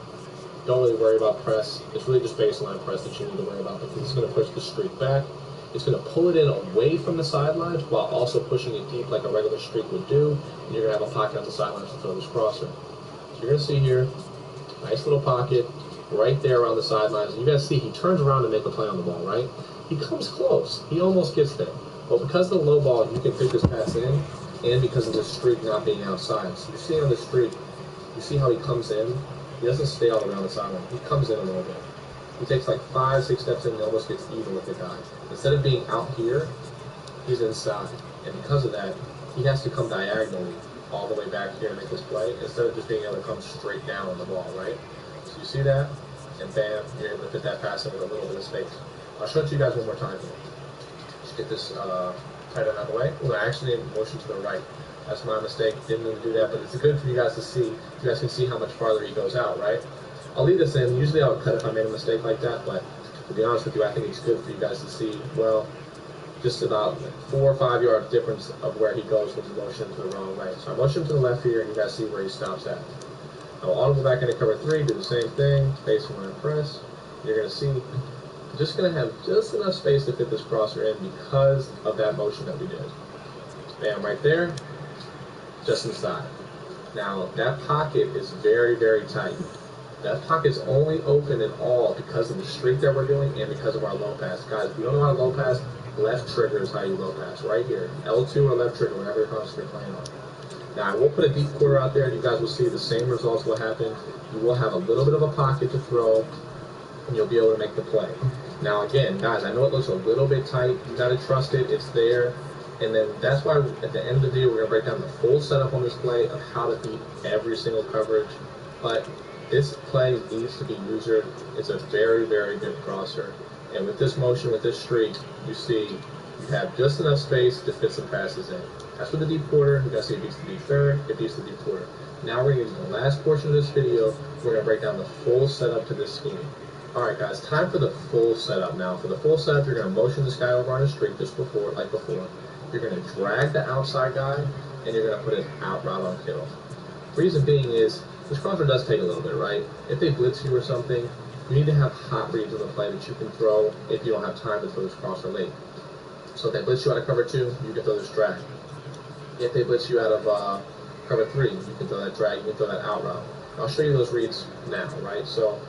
don't really worry about press. It's really just baseline press that you need to worry about because it's going to push the streak back. It's going to pull it in away from the sidelines while also pushing it deep like a regular streak would do. And you're going to have a pocket on the sidelines to throw this crosser. So you're going to see here, nice little pocket right there around the sidelines. And you guys see he turns around to make a play on the ball, right? He comes close. He almost gets there. But because of the low ball, you can pick this pass in, and because of the streak not being outside. So you see on the streak, you see how he comes in? He doesn't stay all the way on the sideline. He comes in a little bit. He takes like 5-6 steps in and almost gets even with the guy. Instead of being out here, he's inside. And because of that, he has to come diagonally all the way back here to make this play instead of just being able to come straight down on the ball, right? So you see that, and bam, you're able to fit that pass in with a little bit of space. I'll show it to you guys one more time here. Just get this tight end out of the way. Well, I actually motion to the right. That's my mistake. Didn't mean to do that, but it's good for you guys to see. You guys can see how much farther he goes out, right? I'll leave this in. Usually I would cut if I made a mistake like that, but to be honest with you, I think it's good for you guys to see, well, just about 4 or 5 yard difference of where he goes when you motion to the wrong way. So I motion to the left here, and you guys see where he stops at. I'll audible back into cover 3, do the same thing, baseline press. You're going to see, just going to have just enough space to fit this crosser in because of that motion that we did. Bam, right there, just inside. Now, that pocket is very, very tight. That pocket's only open and all because of the streak that we're doing and because of our low pass. Guys, if you don't know how to low pass, left trigger is how you low pass, right here. L2 or left trigger, whatever cross you're playing on. Now, I will put a deep quarter out there, and you guys will see the same results will happen. You will have a little bit of a pocket to throw, and you'll be able to make the play. Now, again, guys, I know it looks a little bit tight. You got to trust it. It's there. And then that's why at the end of the video, we're going to break down the full setup on this play of how to beat every single coverage. But this play needs to be user. It's a very, very good crosser. And with this motion, with this streak, you see you have just enough space to fit some passes in. That's for the deep quarter. You guys see it beats the deep third, it beats the deep quarter. Now we're going to use the last portion of this video. We're going to break down the full setup to this scheme. Alright guys, time for the full setup now. For the full setup, you're going to motion this guy over on a streak just before, like before. You're going to drag the outside guy, and you're going to put an out route on Kittle. Reason being is, this crosser does take a little bit, right? If they blitz you or something, you need to have hot reads on the play that you can throw if you don't have time to throw this crosser late. So if they blitz you out of cover 2, you can throw this drag. If they blitz you out of cover 3, you can throw that drag, you can throw that out route. I'll show you those reads now, right? So,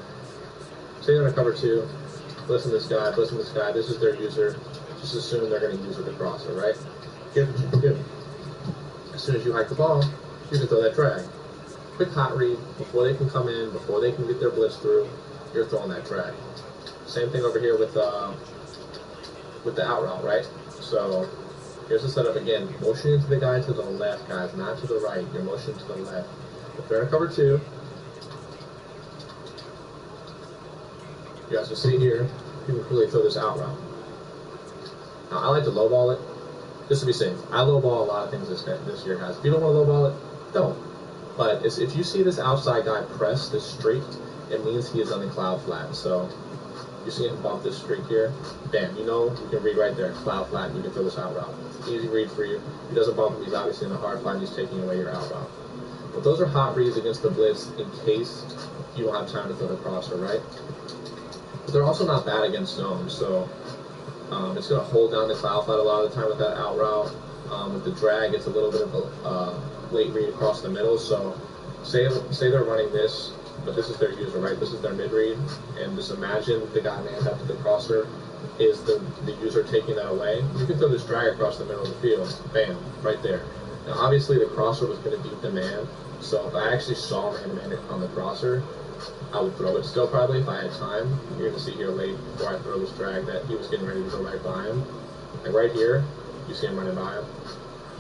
say they're in cover 2, blitz this guy, this is their user. Just assume they're going to use the crosser, right? Here's what you can do. As soon as you hike the ball, you can throw that drag. Quick hot read, before they can come in, before they can get their blitz through, you're throwing that drag. Same thing over here with the out route, right? So here's the setup again. Motioning to the guy to the left, guys, not to the right. You're motioning to the left. If they're in cover 2, you guys will see here, you can really throw this out route. Now, I like to lowball it, just to be safe. I lowball a lot of things this year, guys. If you don't want to lowball it, don't. But if you see this outside guy press this streak, it means he is on the cloud flat. So you see him bump this streak here, bam, you know, you can read right there, cloud flat, and you can throw this out route. Easy read for you. He doesn't bump him, he's obviously in the hard flat, and he's taking away your out route. But those are hot reads against the blitz in case you don't have time to throw the crosser, right? But they're also not bad against zone, so it's going to hold down the cloud flat a lot of the time with that out route. With the drag, it's a little bit of a late read across the middle. So say they're running this, but this is their user, right? This is their mid read, and just imagine the guy man after the crosser is the user taking that away. You can throw this drag across the middle of the field, bam, right there. Now obviously the crosser was going to beat the man, so if I actually saw man on the crosser, I would throw it still probably if I had time. You're going to see here late before I throw this drag that he was getting ready to go right by him. Like right here, you see him running by him.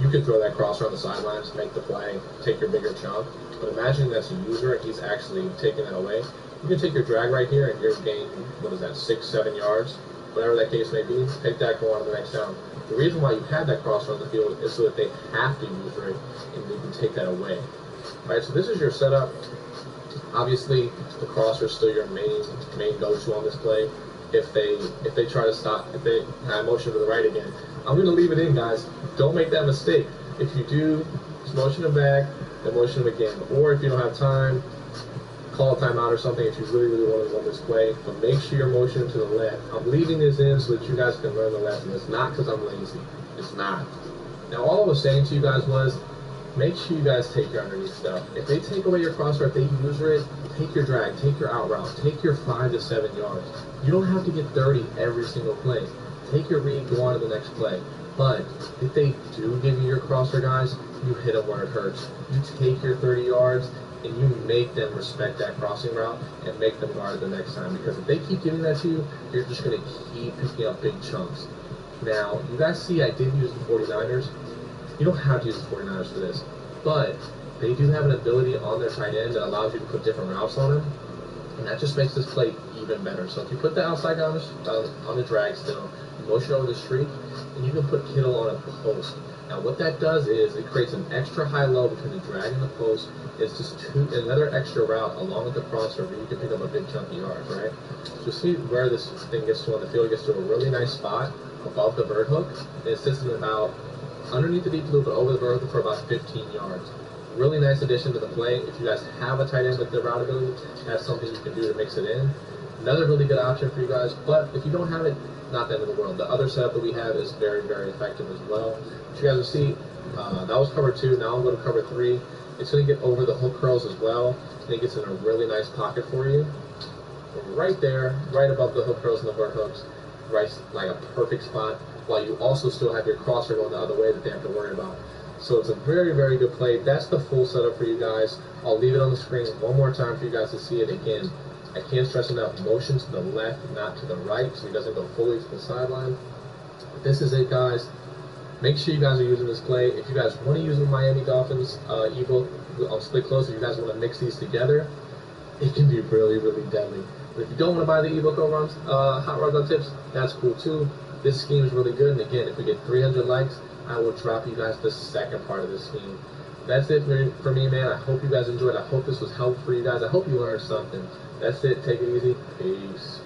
You could throw that crosser on the sidelines, make the play, take your bigger chunk. But imagine that's a user and he's actually taking that away. You can take your drag right here and you're gaining, 6-7 yards, whatever that case may be. Take that, go on to the next down. The reason why you had that crosser on the field is so that they have to use it and they can take that away. All right, so this is your setup. Obviously, the crosser is still your main go-to on this play. If they try to stop, if they motion to the right again, I'm going to leave it in, guys. Don't make that mistake. If you do, just motion them back, then motion them again. Or if you don't have time, call a timeout or something if you really want to run this play. But make sure you're motioning to the left. I'm leaving this in so that you guys can learn the lesson. It's not because I'm lazy. It's not. Now, all I was saying to you guys was, make sure you guys take your underneath stuff. If they take away your crosshair, if they user it, take your drag, take your out route, take your 5 to 7 yards. You don't have to get 30 every single play. Take your read, go on to the next play. But if they do give you your crosshair, guys, you hit them where it hurts. You take your 30 yards and you make them respect that crossing route and make them guard the next time. Because if they keep giving that to you, you're just going to keep picking up big chunks. Now, you guys see I did use the 49ers. You don't have to use the 49ers for this. But they do have an ability on their tight end that allows you to put different routes on them. And that just makes this play even better. So if you put the outside guy on the drag still, you motion over the streak, and you can put Kittle on a post. Now what that does is it creates an extra high low between the drag and the post. It's just another extra route along with the crosser where you can pick up a big chunky yard, right? So see where this thing gets to on the field. It gets to a really nice spot above the bird hook. And it sits in about underneath the deep blue, but over the bird hook for about 15 yards. Really nice addition to the play. If you guys have a tight end with the route ability, that's something you can do to mix it in. Another really good option for you guys, but if you don't have it, not the end of the world. The other setup that we have is very effective as well. But you guys will see, that was cover 2. Now I'm going to cover 3. It's going to get over the hook curls as well, and it gets in a really nice pocket for you. Right there, right above the hook curls and the bird hooks, right, like a perfect spot, while you also still have your crosser going the other way that they have to worry about. So it's a very good play. That's the full setup for you guys. I'll leave it on the screen one more time for you guys to see it again. I can't stress enough, motion to the left, not to the right, so he doesn't go fully to the sideline. But this is it, guys. Make sure you guys are using this play. If you guys want to use the Miami Dolphins ebook on Split Close, if you guys want to mix these together, it can be really deadly. But if you don't want to buy the ebook over on Hot Rods on Tips, that's cool too. This scheme is really good, and again, if we get 300 likes, I will drop you guys the second part of this scheme. That's it for me, man. I hope you guys enjoyed. I hope this was helpful for you guys. I hope you learned something. That's it. Take it easy. Peace.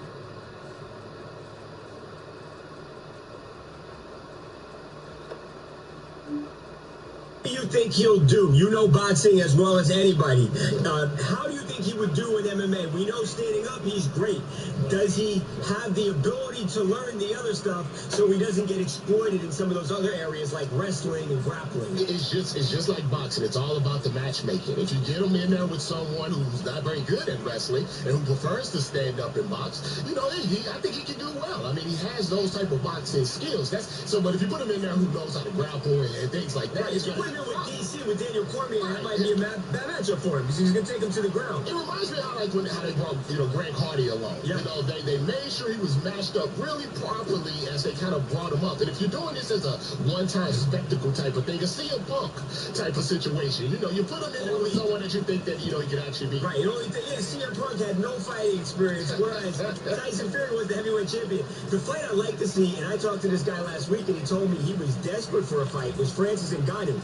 What do you think he'll do? You know boxing as well as anybody. How do you think he would do in MMA? We know standing up, he's great. Does he have the ability to learn the other stuff so he doesn't get exploited in some of those other areas like wrestling and grappling? It's just like boxing. It's all about the matchmaking. If you get him in there with someone who's not very good at wrestling and who prefers to stand up and box, you know, I think he can do well. I mean, he has those type of boxing skills. But if you put him in there who knows how to grapple and things like that, it's going to with DC, with Daniel Cormier, that might be a bad matchup for him because he's going to take him to the ground. It reminds me of how they brought, Grant Hardy along. Yeah. They made sure he was matched up really properly as they kind of brought him up. And if you're doing this as a one-time spectacle type of thing, a CM Punk type of situation, you put him in there with someone that you think that, he could actually be. Right. CM Punk had no fighting experience, whereas Tyson Fury was the heavyweight champion. The fight I like to see, and I talked to this guy last week, and he told me he was desperate for a fight, was Francis Ngannou.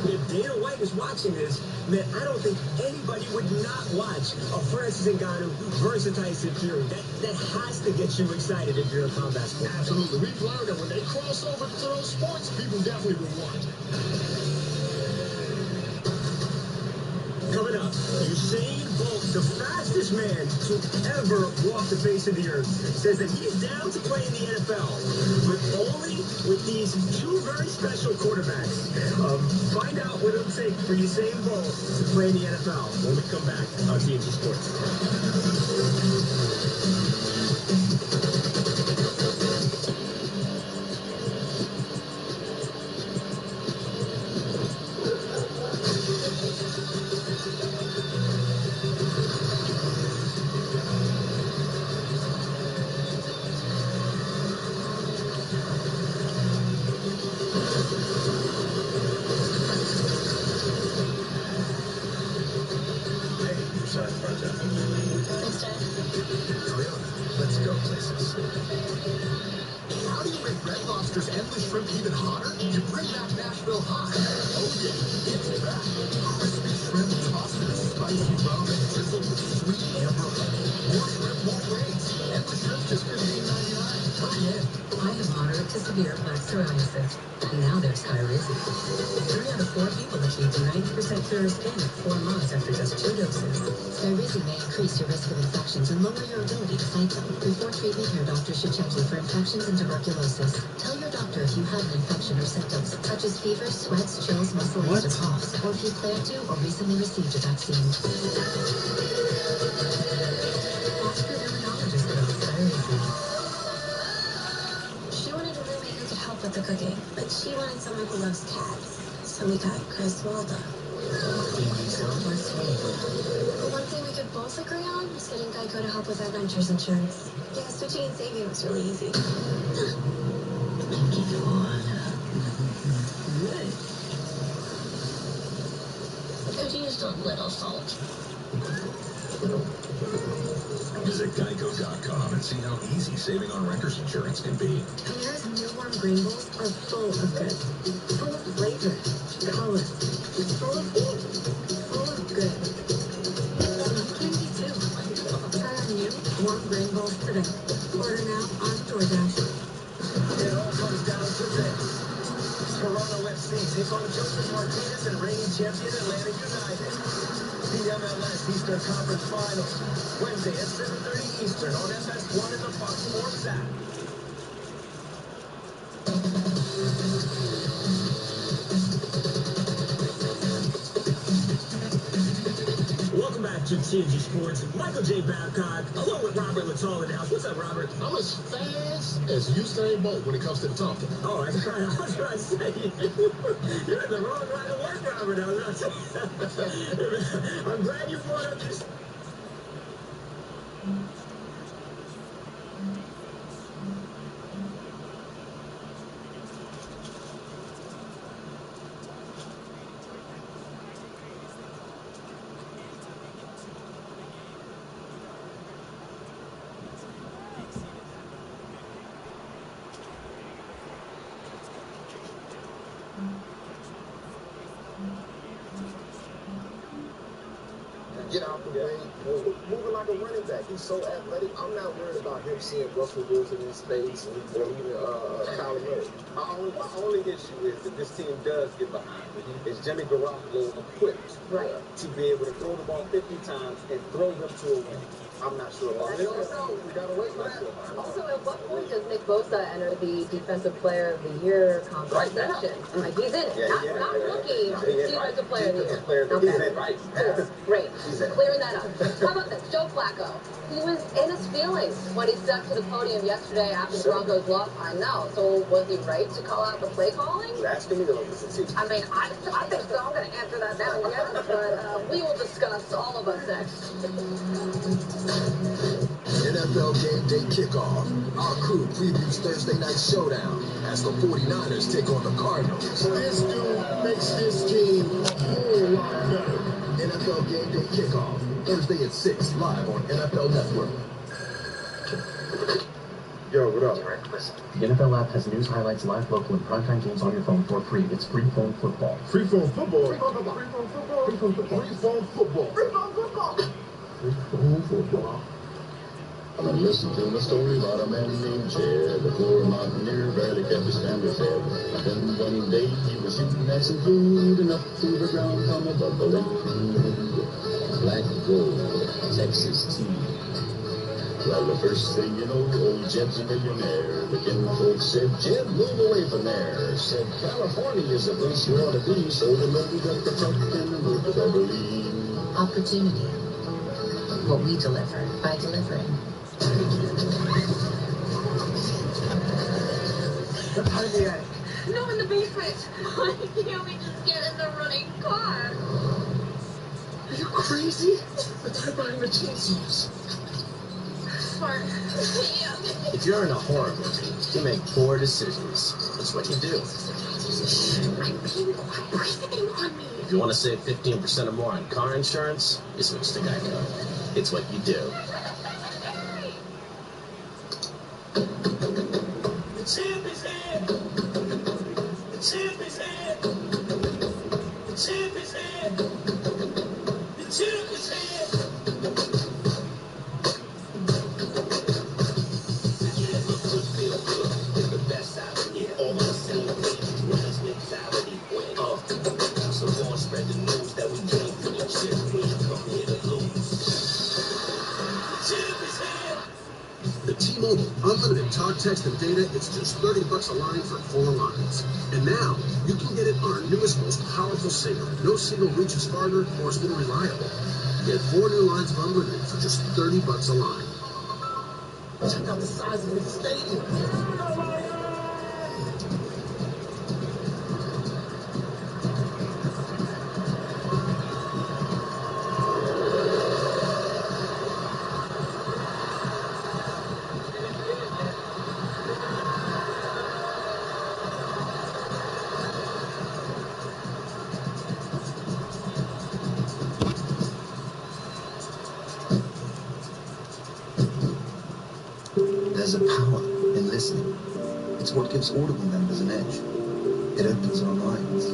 If Dana White is watching this, man, I don't think anybody would not watch a Francis Ngannou versus Tyson Fury. That has to get you excited if you're a combat sport. Absolutely. We've learned that when they cross over to those sports, people definitely will watch. Coming up, Usain Bolt, the fastest man to ever walk the face of the earth, says that he is down to play in the NFL, but only with these two very special quarterbacks. Find out what it'll take for Usain Bolt to play in the NFL when we come back on TNT Sports. Let's go places. How do you make Red Lobster's endless shrimp even hotter? You bring back Nashville hot. Oh yeah, it's back. Crispy shrimp tossed in a spicy rum and drizzled with sweet amber honey. More shrimp, more ways. Endless shrimp just $15.99. Hurry in. I have moderate to severe plaque psoriasis. Now there's Skyrizi. 3 out of 4 people achieved 90% cure of skin at 4 months after just 2 doses. Skyrizi may increase your risk of infections and lower your ability to fight them. Before treatment, your doctor should check you for infections and tuberculosis. Tell your doctor if you have an infection or symptoms, such as fever, sweats, chills, muscle aches, or coughs, or if you plan to or recently received a vaccine. Ask your dermatologist about Skyrizi. She wanted a roommate who could help with the cooking, but she wanted someone who loves cats. So we got Chris Waldo. The one thing we could both agree on was getting Geico to help with our renters insurance. Yeah, switching and saving was really easy. Could use a little salt. Visit Geico.com and see how easy saving on renter's insurance can be. Panera's newborn grain bowls are full of good, full of flavor, color, full of good. And you can be too. Try our new warm grain bowls today. Order now on DoorDash. It all comes down to this. Toronto FC take on Joseph Martinez and reigning champion Atlanta United. The MLS Eastern Conference Finals, Wednesday at 7:30 Eastern on FS1 and the Fox Sports app. Welcome back to TNG Sports. Michael J. Babcock, along with Robert Littall in the house. What's up, Robert? I'm as fast as Usain Bolt when it comes to the talking. Oh, that's right. I was trying to say you're in the wrong line of work, Robert. I'm glad you brought up this. Get out the way, moving like a running back. He's so athletic. I'm not worried about him seeing Russell Wilson in space or even Kyler Murray. My only issue is if this team does get behind, is Jimmy Garoppolo equipped to be able to throw the ball 50 times and throw them to a win? I'm not sure. We don't know. We gotta wait for that. Also, at what point does Nick Bosa enter the Defensive Player of the Year conversation? Like, he's in it. Not rookie, Defensive Player of the Year. He's in it. Right. Cool. Great. Clearing that up. How about this? Joe Flacco. He was in his feelings when he stepped to the podium yesterday after the Broncos lost. I know. So was he right to call out the play calling? You're asking me to listen to. I mean, I think so. I'm going to answer that now and yes, but we will discuss all of us next. NFL Game Day Kickoff. Our crew previews Thursday Night Showdown as the 49ers take on the Cardinals. This dude makes this team a whole lot better. NFL Game Day Kickoff. Thursday at 6, live on NFL Network. Yo, what up? The NFL app has news, highlights, live, local, and primetime games on your phone for free. It's free phone football. Free phone football. Free phone football. Free phone football. Free phone football. Free phone football. Free phone football. Free phone football. I'm gonna listen to a story about a man named Jed. The poor mountaineer barely kept his family fed. Then one day he was shooting at some food, and up through the ground come a bubbling crude. Black gold, Texas tea. Well, the first thing you know, old Jed's a millionaire. The kinfolk said, Jed, move away from there. Said, California is a place you ought to be. So they loaded up the truck and moved to Beverly. Opportunity. What we deliver by delivering. No, in the basement. Why can't we just get in the running car? Are you crazy? Let's try buying the chainsaws. Smart. Yeah. If you're in a horror movie, you make poor decisions. That's what you do. I'm being quiet. Breathing on me. If you want to save 15% or more on car insurance, you switch to Geico. It's what you do. The champ is here. The champ is here. The champ is here. The champ is here. The best out of here. All my celebrations. unlimited talk, text, and data. It's just $30 a line for 4 lines. And now, you can get it on our newest, most powerful signal. No signal reaches farther or is more reliable. Get 4 new lines of unlimited for just $30 a line. Check out the size of this stadium. There's a power in listening. It's what gives Audible members an edge. It opens our minds,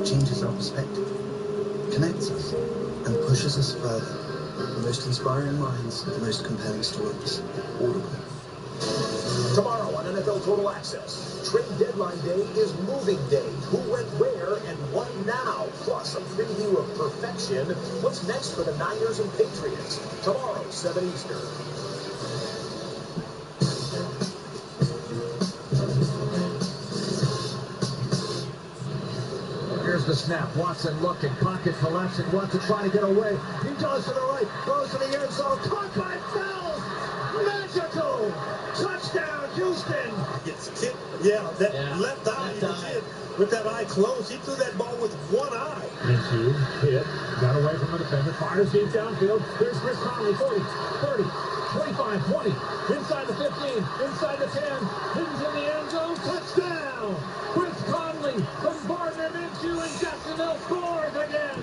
changes our perspective, connects us, and pushes us further. The most inspiring minds, the most compelling stories. Audible. Tomorrow on NFL Total Access, trade deadline day is moving day. Who went where and what now? Plus a preview of perfection. What's next for the Niners and Patriots? Tomorrow, 7 Eastern. Here's the snap. Watson looking. Pocket collapsing. Watson trying to get away. He goes to the right. Goes to the end zone. Caught by Fells. Magical. Touchdown, Houston. It's kicked. Yeah, that left eye. With that eye closed, he threw that ball with one eye. Into hit. Got away from the defender. Fires deep downfield. Here's Chris Conley. 40, 30, 25, 20. Inside the 15. Inside the 10. Into the end zone. Touchdown. Chris Conley from Gardner Minshew, and Jacksonville scores again.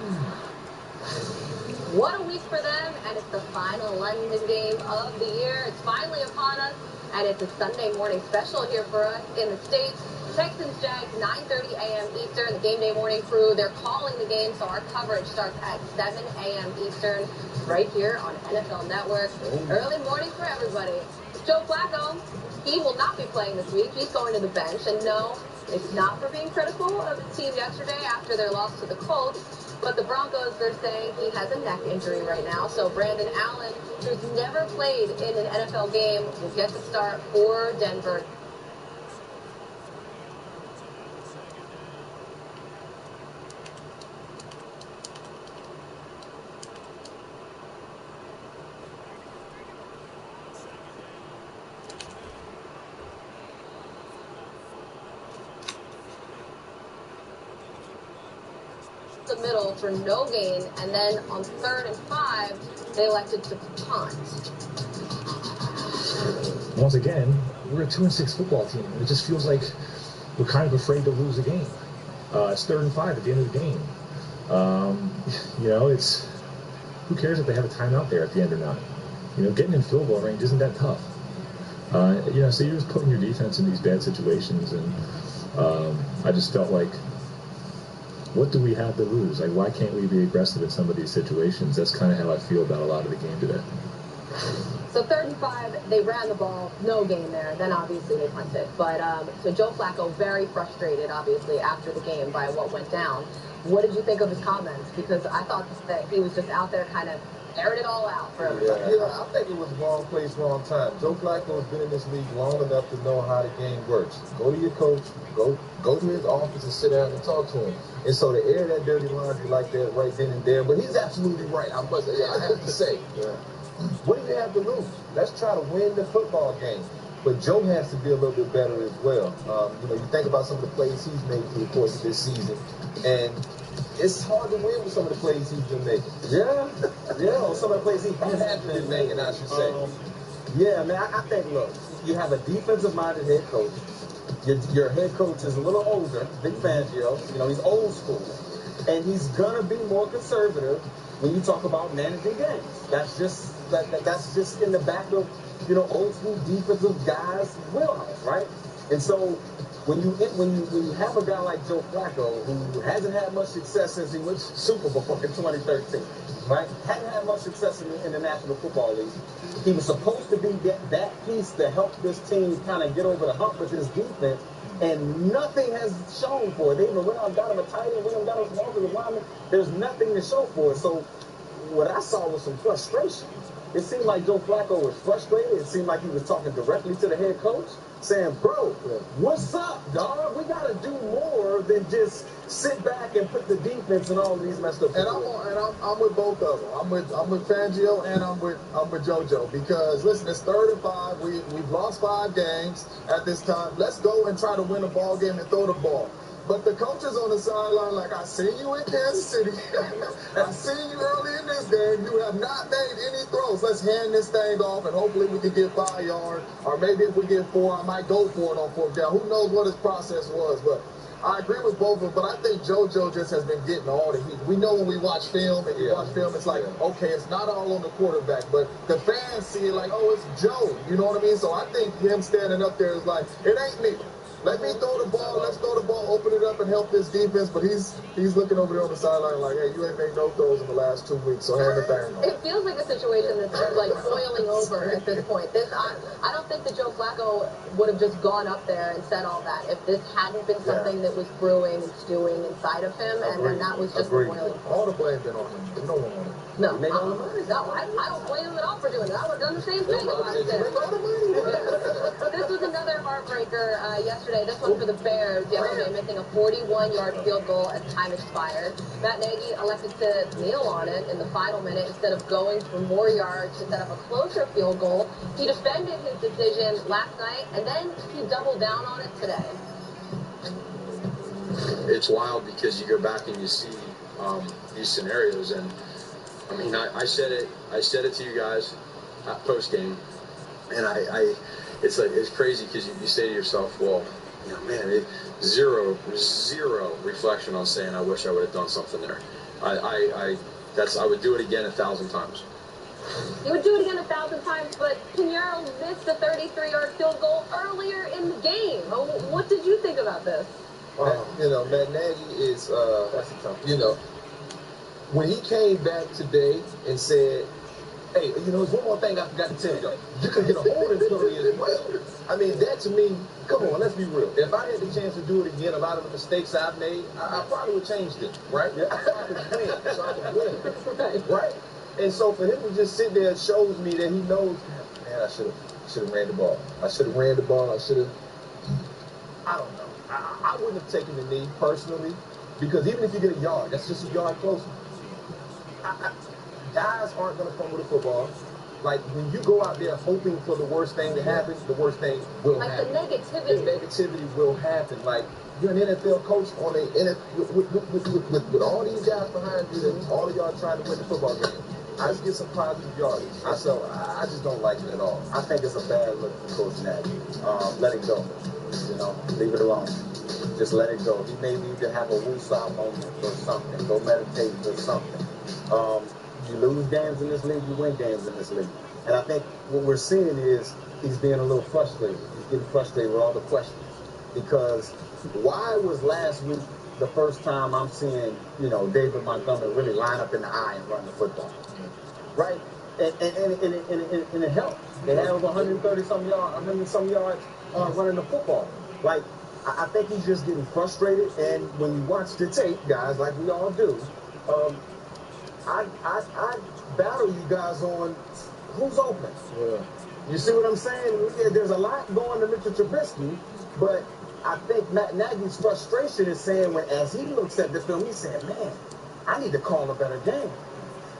What a week for them, and it's the final London game of the year. It's finally upon us, and it's a Sunday morning special here for us in the States. Texans Jags, 9:30 a.m. Eastern. The game day morning crew, they're calling the game, so our coverage starts at 7 a.m. Eastern right here on NFL Network. Early morning for everybody. Joe Flacco, he will not be playing this week. He's going to the bench, and no, it's not for being critical of the team yesterday after their loss to the Colts, but the Broncos, they're saying he has a neck injury right now. So Brandon Allen, who's never played in an NFL game, will get the start for Denver. The middle for no gain, and then on 3rd and 5, they elected to punt. Once again, we're a 2-6 football team. It just feels like we're kind of afraid to lose a game. It's 3rd and 5 at the end of the game. It's who cares if they have a timeout there at the end or not? Getting in field goal range isn't that tough. So you're just putting your defense in these bad situations, and I just felt like, what do we have to lose? Like, why can't we be aggressive in some of these situations? That's kind of how I feel about a lot of the game today. So 3rd and 5, they ran the ball, no gain there. Then obviously they punted. But so Joe Flacco, very frustrated, obviously, after the game by what went down. What did you think of his comments? Because I thought that he was just out there kind of airing it all out for everybody. Yeah, I think it was wrong place, wrong time. Joe Flacco has been in this league long enough to know how the game works. Go to your coach, go to his office and sit down and talk to him. And so to air that dirty laundry like that right then and there, but he's absolutely right. I have to say. What do you have to lose? Let's try to win the football game. But Joe has to be a little bit better as well. You think about some of the plays he's made through the course of this season, and it's hard to win with some of the plays he's been making. Yeah, some of the plays he has been making, I should say. Yeah, man, I think, look, you have a defensive-minded head coach. Your head coach is a little older, Vic Fangio. He's old school. And he's going to be more conservative when you talk about managing games. That's just in the back of, old school defensive guys' wheelhouse, right? And so when you have a guy like Joe Flacco, who hasn't had much success since he went to Super Bowl in 2013, right? Hadn't had much success in the National Football League. He was supposed to be that piece to help this team kind of get over the hump with his defense, and nothing has shown for it. They even went out and got him a tight end, went out and got him some offensive lineman. There's nothing to show for it. So what I saw was some frustration. it seemed like Joe Flacco was frustrated. It seemed like he was talking directly to the head coach, saying, bro, what's up, dog? We got to do more than just sit back and put the defense in all of these messed up situations. And I'm with both of them. I'm with Fangio and I'm with JoJo, because listen, it's 3rd and 5. We've lost 5 games at this time. Let's go and try to win a ball game and throw the ball. But the coaches on the sideline, like, I seen you in Kansas City. I seen you early in this game. You have not made any throws. Let's hand this thing off, and hopefully we can get 5 yards. Or maybe if we get 4, I might go for it on 4th down. Who knows what his process was. But I agree with both of them. But I think JoJo just has been getting all the heat. We know when we watch film, and you watch film, it's like, okay, it's not all on the quarterback. But the fans see it like, oh, it's Joe. You know what I mean? So I think him standing up there is like, it ain't me. Let me throw the ball. Let's throw the ball, open it up, and help this defense. But he's looking over there on the sideline like, hey, you ain't made no throws in the last 2 weeks, so hand the thing off. It feels like a situation that's like boiling over at this point. I don't think that Joe Flacco would have just gone up there and said all that if this hadn't been something that was brewing and stewing inside of him, and then that was just a boiling point. All the blame been on him. No one on him. No, I don't blame him at all for doing it. I would have done the same thing. This was another heartbreaker yesterday. This one for the Bears yesterday, missing a 41-yard field goal as time expired. Matt Nagy elected to kneel on it in the final minute instead of going for more yards to set up a closer field goal. He defended his decision last night, and then he doubled down on it today. It's wild because you go back and you see these scenarios, and I mean, I said it to you guys at post game, and it's like, it's crazy because you say to yourself, well, you know, man, zero reflection on saying I wish I would have done something there. I would do it again 1,000 times. You would do it again 1,000 times, but Pinheiro missed a 33-yard field goal earlier in the game. What did you think about this? You know, Matt Nagy is, you know, when he came back today and said, hey, you know, there's one more thing I forgot to tell you. You can get a holding penalty as well. I mean, that to me, come on, let's be real. If I had the chance to do it again, a lot of the mistakes I've made, I probably would change it, right? Yeah. I could win. Right? And so for him to just sit there shows me that he knows, man, I should have ran the ball. I should have ran the ball. I don't know. I wouldn't have taken the knee personally, because even if you get a yard, that's just a yard closer. Guys aren't going to fumble the football. Like, when you go out there hoping for the worst thing to happen, the worst thing will happen. Like the negativity. The negativity will happen. Like, you're an NFL coach on with all these guys behind you, and all of y'all trying to win the football game. I just get some positive yardage. I just don't like it at all. I think it's a bad look for Coach Nagy. Let it go. You know, leave it alone. Just let it go. He may need to have a woosah moment or something. Go meditate or something. You lose games in this league, you win games in this league. And I think what we're seeing is he's being a little frustrated. He's getting frustrated with all the questions. Because why was last week the first time I'm seeing, you know, David Montgomery really line up in the eye and run the football? Right? And it helped. They had over 130-some yards running the football. Like, I think he's just getting frustrated. And when you watch the tape, guys, like we all do, I battle you guys on who's open. Yeah. You see what I'm saying? Yeah, there's a lot going to Mitchell Trubisky, but I think Matt Nagy's frustration is saying, as he looks at the film, he's saying, man, I need to call a better game.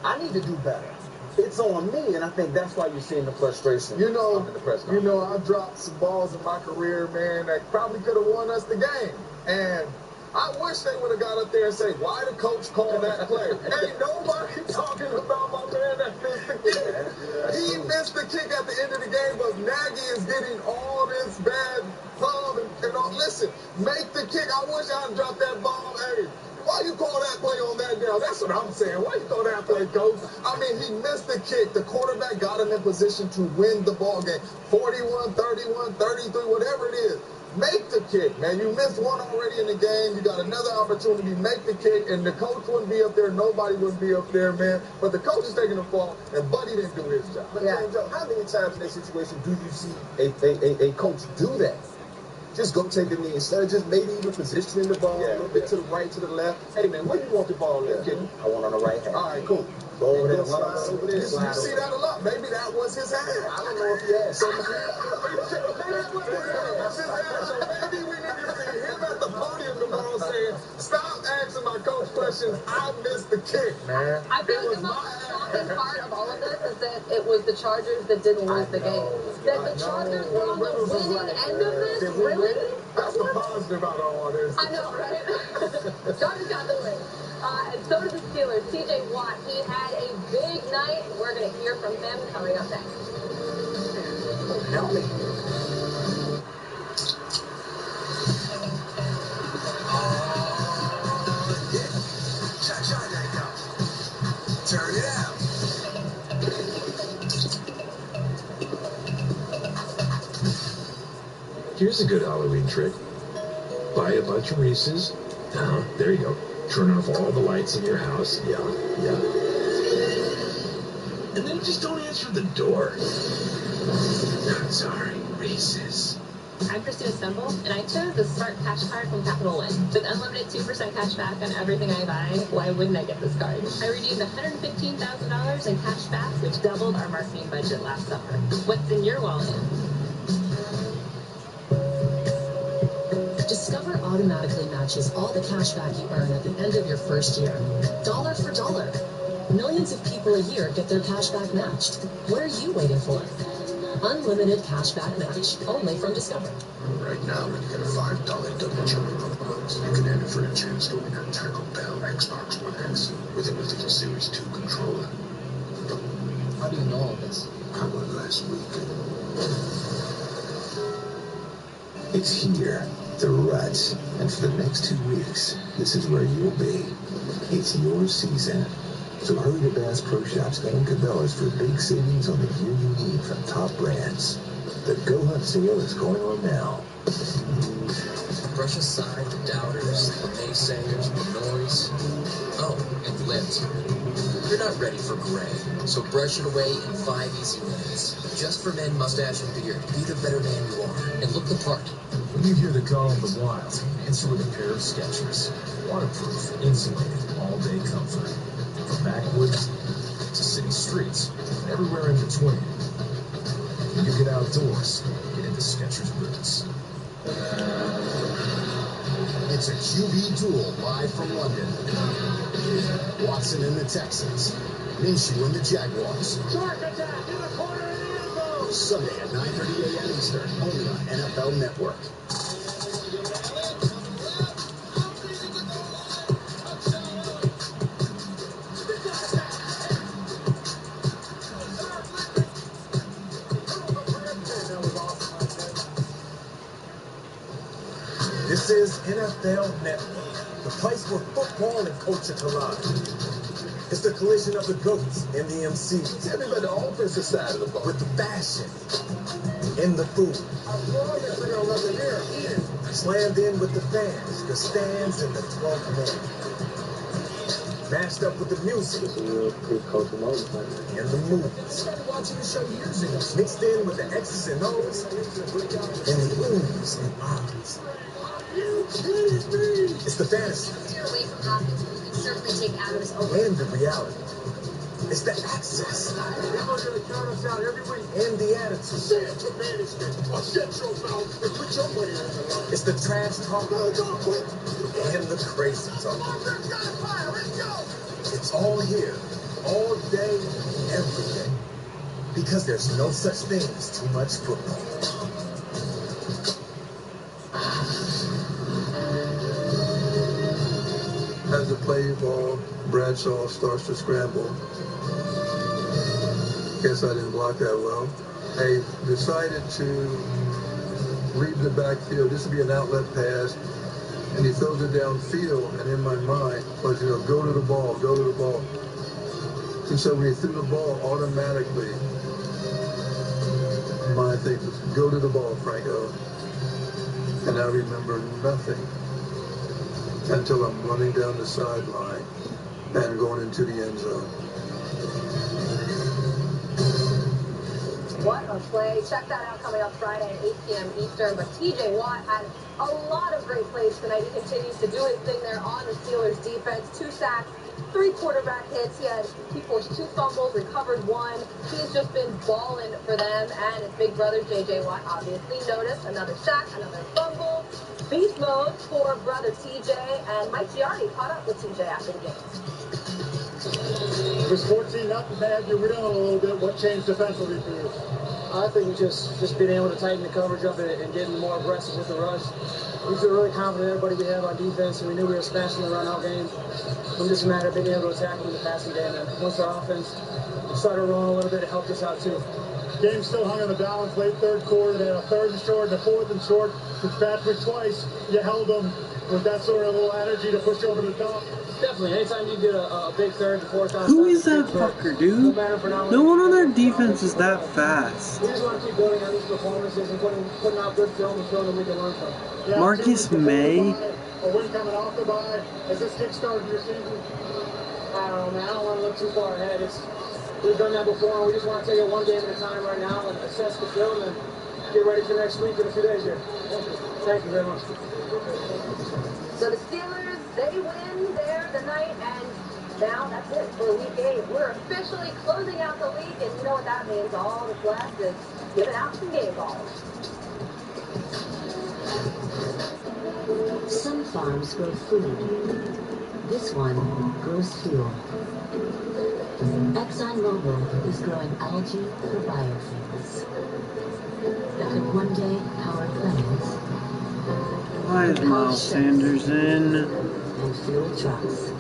I need to do better. It's on me, and I think that's why you're seeing the frustration. You know, in the press conference. You know, I dropped some balls in my career, man, that probably could have won us the game. And I wish they would have got up there and say, why the coach called that play? Ain't nobody talking about my man that missed the kick. He missed the kick at the end of the game, but Nagy is getting all this bad love and all. Listen, make the kick. I wish I'd dropped that ball. Hey, why you call that play on that down? That's what I'm saying. Why you throw that play, coach? I mean, he missed the kick. The quarterback got him in position to win the ball game. 41, 31, 33, whatever it is. Make the kick, man. You missed one already in the game. You got another opportunity. Make the kick, and the coach wouldn't be up there. Nobody wouldn't be up there, man. But the coach is taking the fault, and Buddy didn't do his job. But Joe, how many times in that situation do you see a coach do that? Just go take a knee. Instead of just maybe even positioning the ball a little bit to the right, to the left. Hey, man, where you want the ball at? I want on the right hand. All right, cool. Go over there. Slide over there. You see that a lot. Maybe that was his hand. I don't know if he has. So maybe that was his hand. So maybe we need to see him at the podium tomorrow saying, stop asking my coach questions. I missed the kick, man. I feel like the most shocking part of all of this is that it was the Chargers that didn't lose the game. That the Chargers were on the winning end of this? Really? That's the positive out of all this. I know, right? Chargers got the win. And so did the Steelers. TJ Watt, he had a big night. We're going to hear from him coming up next. Help me. Turn it out. Here's a good Halloween trick. Buy a bunch of Reese's. There you go. Turn off all the lights in your house. Yeah. And then just don't answer the door. I'm sorry, Reese's. I'm Christina Stumble, and I chose the Smart Cash Card from Capital One. With unlimited 2% cash back on everything I buy, why wouldn't I get this card? I redeemed $115,000 in cash back, which doubled our marketing budget last summer. What's in your wallet? Discover automatically matches all the cash back you earn at the end of your first year. Dollar for dollar. Millions of people a year get their cash back matched. What are you waiting for? Unlimited cash back match, only from Discover. Right now, when you get a $5 double jump bonus, you can enter for a chance to win a Taco Bell Xbox One X with a Nintendo Series 2 controller. How do you know all this? I won last week. It's here, the rut, and for the next 2 weeks, this is where you'll be. It's your season. So hurry to Bass Pro Shops and Cabela's for big savings on the gear you need from top brands. The Go Hunt sale is going on now. Brush aside the doubters, the naysayers, the noise. Oh, and lift. You're not ready for gray, so brush it away in 5 easy minutes. Just for men, mustache, and beard. Be the better man you are, and look the part. When you hear the call of the wild, answer with a pair of Skechers. Waterproof, insulated, all-day comfort. From backwoods to city streets, and everywhere in between. When you get outdoors, get into Skechers boots. It's a QB duel live from London. Watson and the Texans. Minshew and the Jaguars. Sunday at 9:30 a.m. Eastern, only on NFL Network. This is NFL Network, the place where football and culture collide. It's the collision of the GOATs and the MCs. Everybody, the offensive side of the ball. With the fashion and the food. Slammed in with the fans, the stands, and the 12th man. Mashed up with the music. And the movies. Watching the show years ago. Mixed in with the X's and O's. And the oohs and ahs. It's the fantasy. You're away from hockey. You can certainly take Adams over. And the reality. It's the access. Everyone's going to count us out every week. And the attitude. Say it to management. I'll shut your mouth and put your money on the line. It's the trash talk. And the crazy talk. It's all here. All day, every day. Because there's no such thing as too much football. As the play ball, Bradshaw starts to scramble. Guess I didn't block that well. I decided to leave the backfield. This would be an outlet pass. And he throws it downfield. And in my mind was, go to the ball, go to the ball. And so when he threw the ball, automatically, my thing was, go to the ball, Franco. And I remember nothing until I'm running down the sideline and going into the end zone. What a play. Check that out coming up Friday at 8 p.m. Eastern. But TJ Watt had a lot of great plays tonight. He continues to do his thing there on the Steelers defense. 2 sacks, 3 quarterback hits. He forced 2 fumbles, recovered 1. He's just been balling for them. And his big brother, J.J. Watt, obviously noticed. Another sack, another fumble. Beast mode for brother TJ. And Mike Giardi caught up with TJ after the game. It was 14-0. They had you reeling a little bit. What changed defensively for you? I think just being able to tighten the coverage up and getting more aggressive with the rush. We feel really confident in everybody we have on defense, and we knew we were smashing the run-out game. It was just a matter of being able to attack them in the passing game. And once our offense started rolling a little bit, it helped us out too. Game still hung on the balance late third quarter. They had a 3rd and short and a 4th and short. Fitzpatrick twice. You held them with that sort of little energy to push you over the top. Definitely. Anytime you get a big 3rd and 4th down. Who is that fucker, dude? No one on their defense is that fast. We just want to keep building on these performances and putting out good film and showing that we can learn from. Yeah, Marcus May. A win coming off the bye. Has this kick-started your season? I don't know, man. I don't want to look too far ahead. We've done that before, and we just want to take it one game at a time right now and assess the film and get ready for next week in a few days here. Thank you very much. So the Steelers, they win there tonight, and now that's it for week 8. We're officially closing out the league, and you know what that means. All that's left is giving out some game balls. Some farms grow food. This one grows fuel. ExxonMobil is growing algae for biofuels that could one day power planes. Why is Miles Sanders in? And fuel trucks.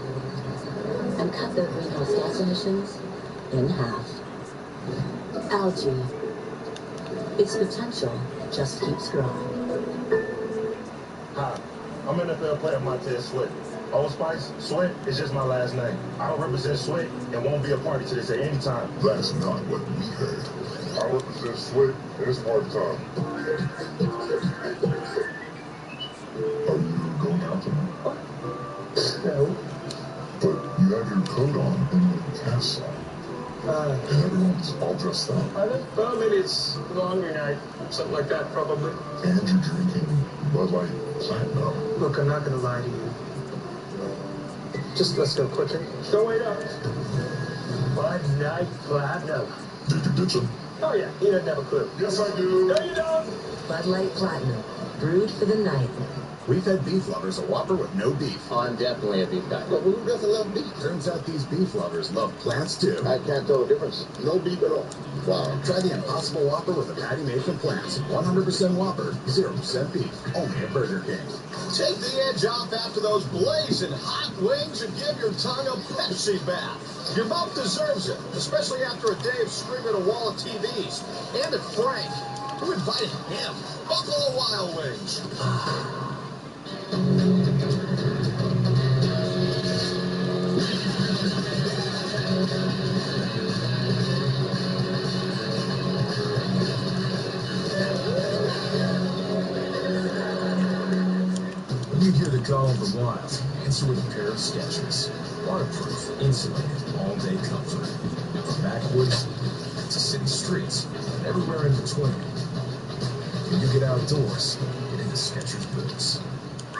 And cut their greenhouse gas emissions in half. Algae. Its potential just keeps growing. Hi, I'm NFL player Montez Sweat. Old Spice, Sweat is just my last name. I don't represent Sweat and won't be a party to this at any time. That's not what we heard. I represent Sweat and it's party time. Are you going out tonight? No. But you have your coat on and your cast on. And everyone's all dressed up. Well, maybe it's longer night, something like that, probably. And you're drinking Bud Light Platinum. Look, I'm not going to lie to you. Just let's go quicker. Don't wait up. Bud Light Platinum. Did you ditch him? Oh, yeah. He doesn't have a clue. Yes, I do. No, you don't. Bud Light Platinum. Brewed for the night. We've had beef lovers a Whopper with no beef. Oh, I'm definitely a beef guy. But who doesn't love beef? Turns out these beef lovers love plants too. I can't tell the difference. No beef at all. Wow. Try the Impossible Whopper with a patty made from plants. 100% Whopper, 0% beef. Only at Burger King. Take the edge off after those blazing hot wings and give your tongue a Pepsi bath. Your mouth deserves it, especially after a day of screaming at a wall of TVs. And at Frank. Who invited him? Buffalo Wild Wings. When you hear the call of the wild, answer with a pair of Skechers. Waterproof, insulated, all-day comfort. From backwoods to city streets, and everywhere in between. When you get outdoors, get into Skechers boots.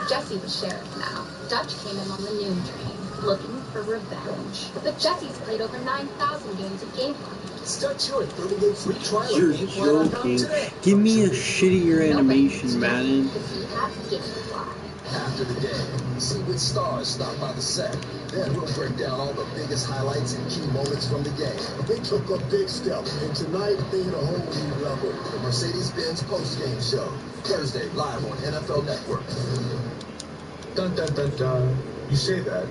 Jesse the sheriff now. Dutch came in on the noon train, looking for revenge. The Jessies played over 9,000 games of gameplay. Start your 30-day free trial. You're joking. Give me a shittier animation, Madden. After the game, see which stars stop by the set. Then we'll break down all the biggest highlights and key moments from the game. They took a big step, and tonight they hit a whole new level. The Mercedes-Benz post-game show. Thursday, live on NFL Network. Dun dun dun dun. You say that,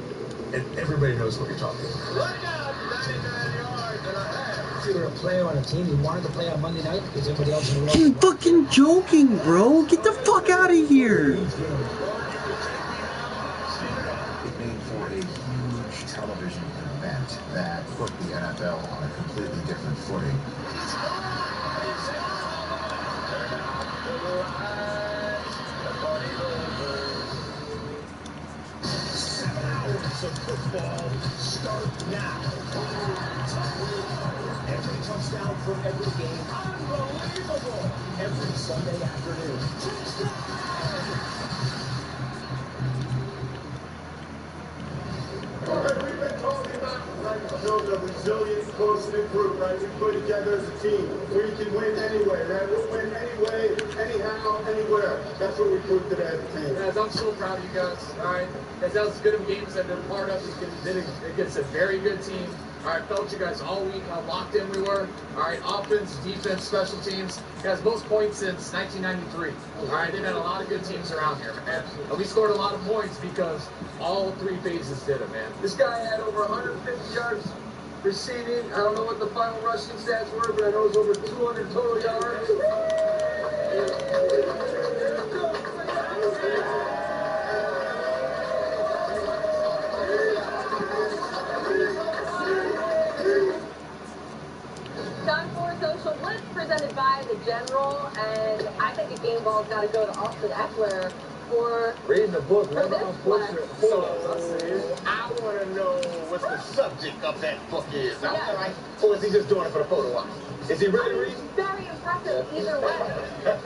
and everybody knows what you're talking about. Look out, 99 yards and a half. If you were a player on a team you wanted to play on Monday night because everybody else in the I'm fucking joking, bro. Get the fuck out of here. It made for a huge television event that put the NFL on a completely different footing. Moments of football start now. Every touchdown from every game. Unbelievable. Every Sunday afternoon. We've been talking about the resilient, close-knit group, right? We play together as a team. We can win anyway, right? We'll win anyway, anyhow, anywhere. That's what we proved today as a team. Guys, I'm so proud of you guys, all right? As good of games I've been part of against a very good team. All right, felt you guys all week, how locked in we were. All right, offense, defense, special teams. Guys, most points since 1993. All right, they've had a lot of good teams around here, man. And we scored a lot of points because all three phases did it, man. This guy had over 150 yards receiving. I don't know what the final rushing stats were, but I know it was over 200 total yards. Time for Social Blitz presented by The General, and I think a game ball's got to go to Austin Eckler for Reading the book, for this flex. I want to know what the subject of that book is. Yeah. Right? Or is he just doing it for the photo op? Is he really reading? Very impressive either way.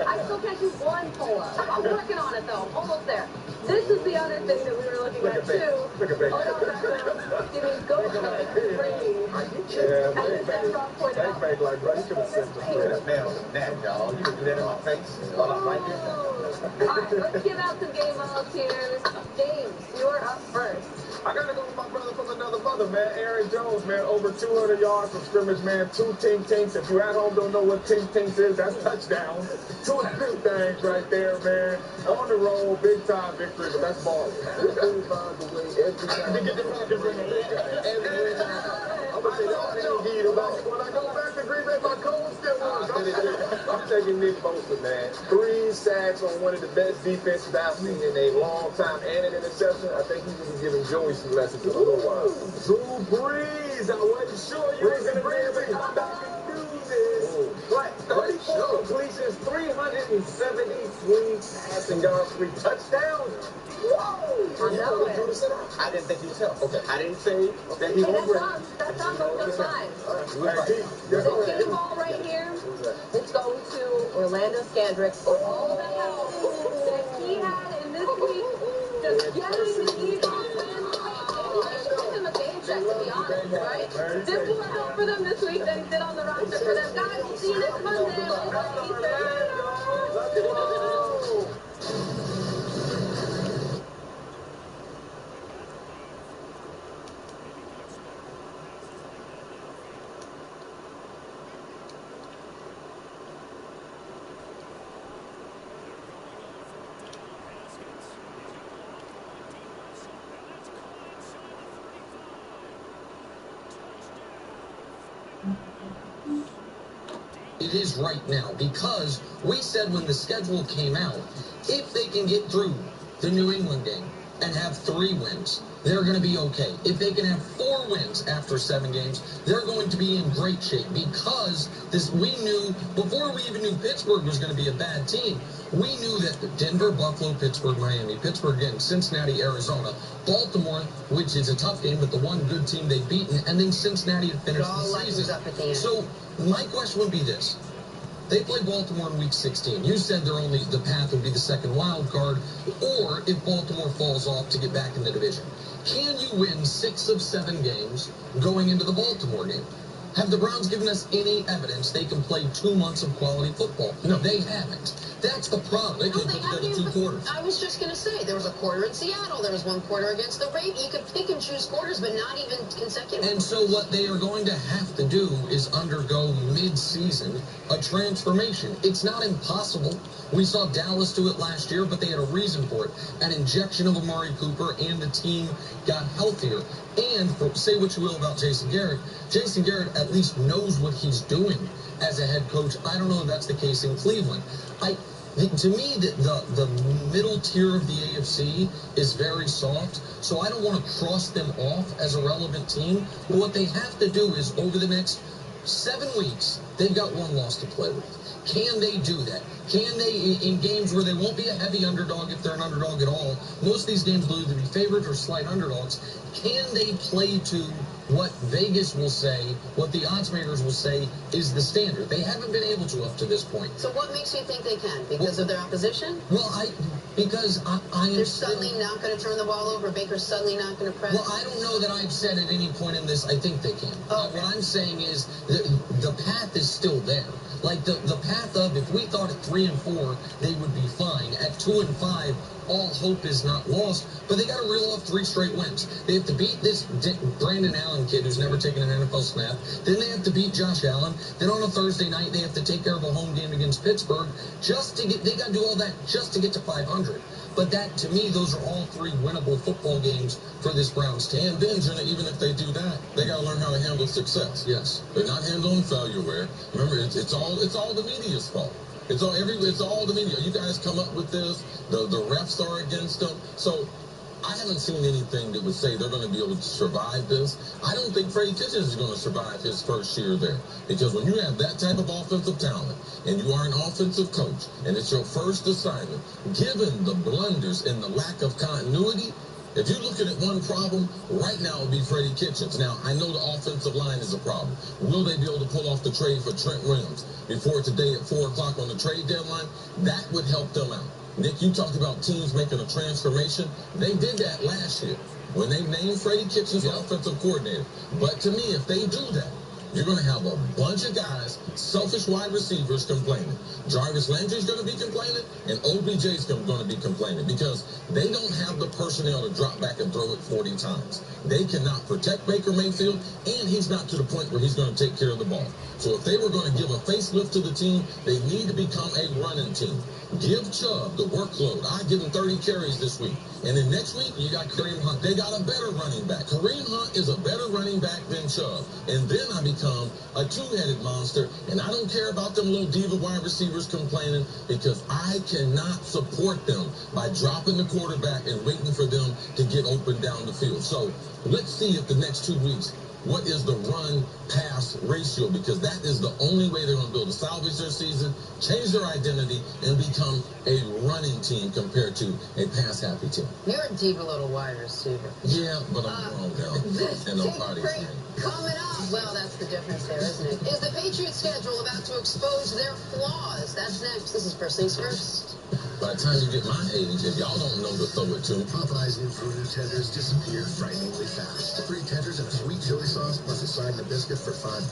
I still can't do one pull-up. I'm working on it though. Almost there. This is the other thing that we were looking at too. Look at baby. Oh no, that's giving go ahead rating. Yeah, And as that Rob pointed out, like, bro, you could have said That man was mad, y'all. You can do that in my face while I'm right here. Alright, let's give out some game balls here. James, you're up first. I gotta go with my brother from another mother, man. Aaron Jones, man, over 200 yards from scrimmage, man. 2 tink-tinks. If you at home don't know what tink-tinks is, that's touchdown. 2 of them things right there, man. On the road, big time victory, but that's ball. This dude finds a way every time. I'm gonna say that ain't give you the ball. When I go back to Green Bay, my coach still wants. I'm taking Nick Bosa, man. 3 sacks on one of the best defenses I've seen in a long time, and an interception. I think he's gonna be giving Joey some lessons in a little while. Drew Brees, I wasn't sure you was gonna bring him come back and do this. What? 34 completions, 373 passing yards, 3 touchdowns. Whoa! I know it. I didn't think he was helped. Okay. I didn't say that he Hey, won't bring. that sounds okay, fine. Right. This game ball right here, it's going to Orlando Scandrick for all the help that he had in this week, just getting the Eagles win. Give him a game check, to be honest, right? Did more help for them this week than he did on the roster for them. Guys, we'll see you next Monday. It is right now, because we said when the schedule came out, if they can get through the New England game and have 3 wins, they're going to be okay. If they can have 4 wins after 7 games, they're going to be in great shape, because we knew, before we even knew Pittsburgh was going to be a bad team, we knew that Denver, Buffalo, Pittsburgh, Miami, Pittsburgh again, Cincinnati, Arizona, Baltimore, which is a tough game, but the one good team they've beaten, and then Cincinnati to finish the season. So my question would be this. They play Baltimore in Week 16. You said the path would be the second wild card, or if Baltimore falls off to get back in the division. Can you win 6 of 7 games going into the Baltimore game? Have the Browns given us any evidence they can play 2 months of quality football? No, they haven't. That's the problem. They can put together 2 quarters. I was just going to say, there was a quarter in Seattle. There was 1 quarter against the Ravens. You could pick and choose quarters, but not even consecutive. And so what they are going to have to do is undergo mid-season a transformation. It's not impossible. We saw Dallas do it last year, but they had a reason for it. An injection of Amari Cooper, and the team got healthier. And say what you will about Jason Garrett, Jason Garrett at least knows what he's doing as a head coach. I don't know if that's the case in Cleveland. To me, the middle tier of the AFC is very soft, so I don't want to cross them off as a relevant team. But what they have to do is, over the next 7 weeks, they've got 1 loss to play with. Can they do that? Can they, in games where they won't be a heavy underdog if they're an underdog at all, most of these games will either be favored or slight underdogs, can they play to what Vegas will say, what the odds makers will say is the standard? They haven't been able to up to this point. So what makes you think they can? Because of their opposition? Well, because I am... They're suddenly not going to turn the ball over? Baker's suddenly not going to press? Well, I don't know that I've said at any point in this, I think they can. Okay. What I'm saying is the path is still there. Like the path of, if we thought at 3 and 4 they would be fine, at 2 and 5 all hope is not lost, but they got to reel off 3 straight wins. They have to beat this Brandon Allen kid who's never taken an NFL snap. Then they have to beat Josh Allen. Then on a Thursday night they have to take care of a home game against Pittsburgh just to get. They got to do all that just to get to 500. But that, to me, those are all 3 winnable football games for this Browns team. And then, Jenna, even if they do that, they got to learn how to handle success. Yes, they're not handling failure. Remember, it's all the media's fault. It's all the media. You guys come up with this. The refs are against them. So I haven't seen anything that would say they're going to be able to survive this. I don't think Freddie Kitchens is going to survive his first year there, because when you have that type of offensive talent and you are an offensive coach and it's your first assignment, given the blunders and the lack of continuity, if you're looking at one problem, right now it would be Freddie Kitchens. Now, I know the offensive line is a problem. Will they be able to pull off the trade for Trent Williams before today at 4 o'clock on the trade deadline? That would help them out. Nick, you talked about teams making a transformation. They did that last year when they named Freddie Kitchens offensive coordinator. But to me, if they do that, you're going to have a bunch of guys, selfish wide receivers, complaining. Jarvis Landry's going to be complaining, and OBJ's going to be complaining, because they don't have the personnel to drop back and throw it 40 times. They cannot protect Baker Mayfield, and he's not to the point where he's going to take care of the ball. So if they were going to give a facelift to the team, they need to become a running team. Give Chubb the workload. I give him 30 carries this week. And then next week, you got Kareem Hunt. They got a better running back. Kareem Hunt is a better running back than Chubb. And then I become a two-headed monster. And I don't care about them little diva wide receivers complaining, because I cannot support them by dropping the quarterback and waiting for them to get open down the field. So let's see if the next 2 weeks, what is the run-pass ratio? Because that is the only way they're going to be able to salvage their season, change their identity, and become a running team compared to a pass-happy team. You're a diva little wide receiver. Yeah, but I'm grown now. And I'm potty trained. Coming up, well, that's the difference there, isn't it? Is the Patriots schedule about to expose their flaws? That's next. This is First Things First. By the time you get my age, if y'all don't know to throw it to, Popeye's new voodoo tenders disappear frighteningly fast. 3 tenders and a sweet chili sauce plus a side and a biscuit for $5.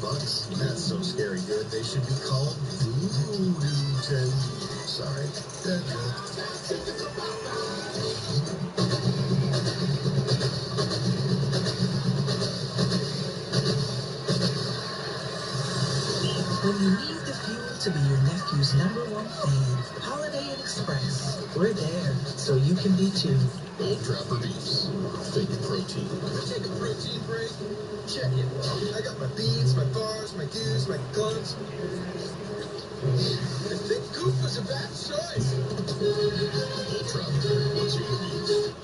That's so scary good, they should be called voodoo tenders. Sorry, dead joke. When you need the fuel to be your nephew's #1 fan, Holiday Inn Express. We're there, so you can be too. Old Trapper Beefs. Fake protein. Can I take a protein break? Check it. I got my beans, my bars, my goos, my clubs. I think Goop was a bad choice. Old Trapper. What's your beef?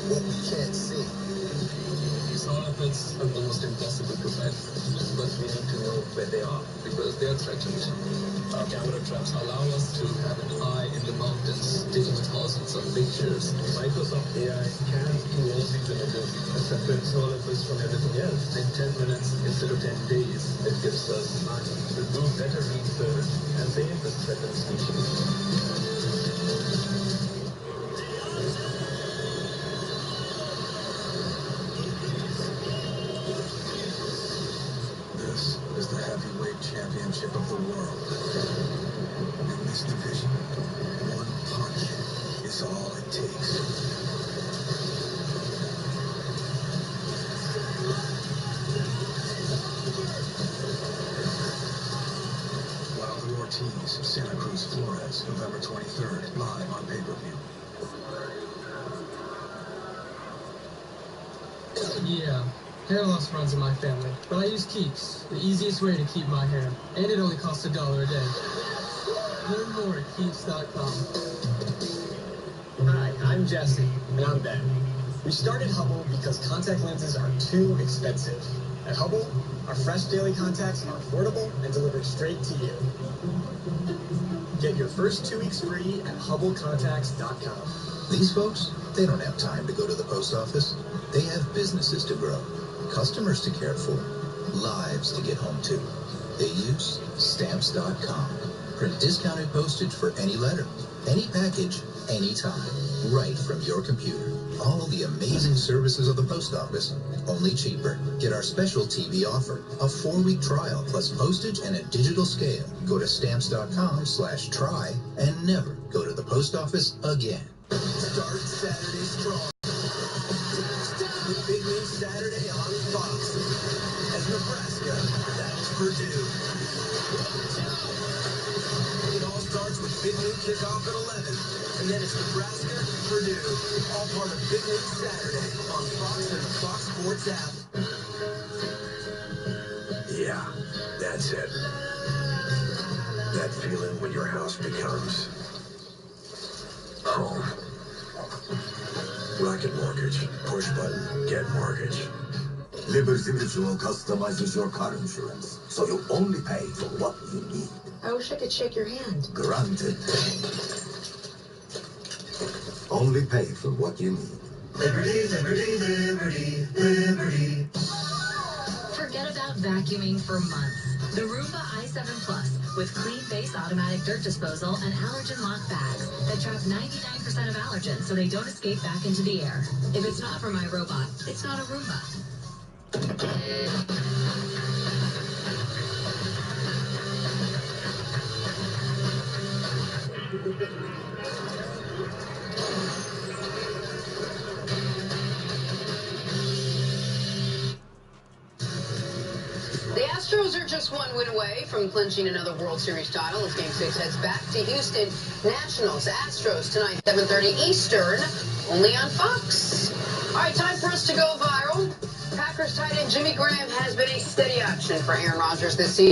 What we can't see. Some of it's almost impossible to measure, but we need to know where they are, because they are threatened. Our camera traps allow us to have an eye in the mountains, taking thousands of pictures. Microsoft AI can do all these images and separates all of us from everything else. In 10 minutes instead of 10 days, it gives us time to do better research and save the threatened species. This is the heavyweight championship of the world. In this division, one punch is all it takes. Wilder Ortiz, Santa Cruz, Flores, November 23rd, live on pay-per-view. Yeah, Hair loss runs in my family, but I use Keeps, the easiest way to keep my hair, and it only costs $1 a day. Learn more at Keeps.com. Hi, I'm Jesse. And I'm Ben. We started Hubble because contact lenses are too expensive. At Hubble, our fresh daily contacts are affordable and delivered straight to you. Get your first 2 weeks free at HubbleContacts.com. These folks, they don't have time to go to the post office. They have businesses to grow, customers to care for, lives to get home to. They use Stamps.com. Print discounted postage for any letter, any package, anytime, right from your computer. All the amazing services of the post office, only cheaper. Get our special TV offer, a 4-week trial plus postage and a digital scale. Go to Stamps.com/try and never go to the post office again. Start Saturday strong. With Big Win Saturday on Fox. As Nebraska battles Purdue. It all starts with Big Win kickoff at 11. And then it's Nebraska, Purdue. All part of Big Win Saturday on Fox and the Fox Sports app. Yeah, that's it. That feeling when your house becomes home. Rocket Mortgage. Push button. Get mortgage. Liberty Mutual customizes your car insurance, so you only pay for what you need. I wish I could shake your hand. Granted. Only pay for what you need. Liberty, liberty, liberty, liberty. Forget about vacuuming for months. The Roomba i7 Plus with clean face automatic dirt disposal and allergen lock bags that trap 99% of allergens so they don't escape back into the air. If it's not for my robot, it's not a Roomba. The Astros are just 1 win away from clinching another World Series title as Game 6 heads back to Houston. Nationals, Astros tonight, 7:30 Eastern, only on Fox. All right, time for us to go viral. Packers tight end Jimmy Graham has been a steady option for Aaron Rodgers this season.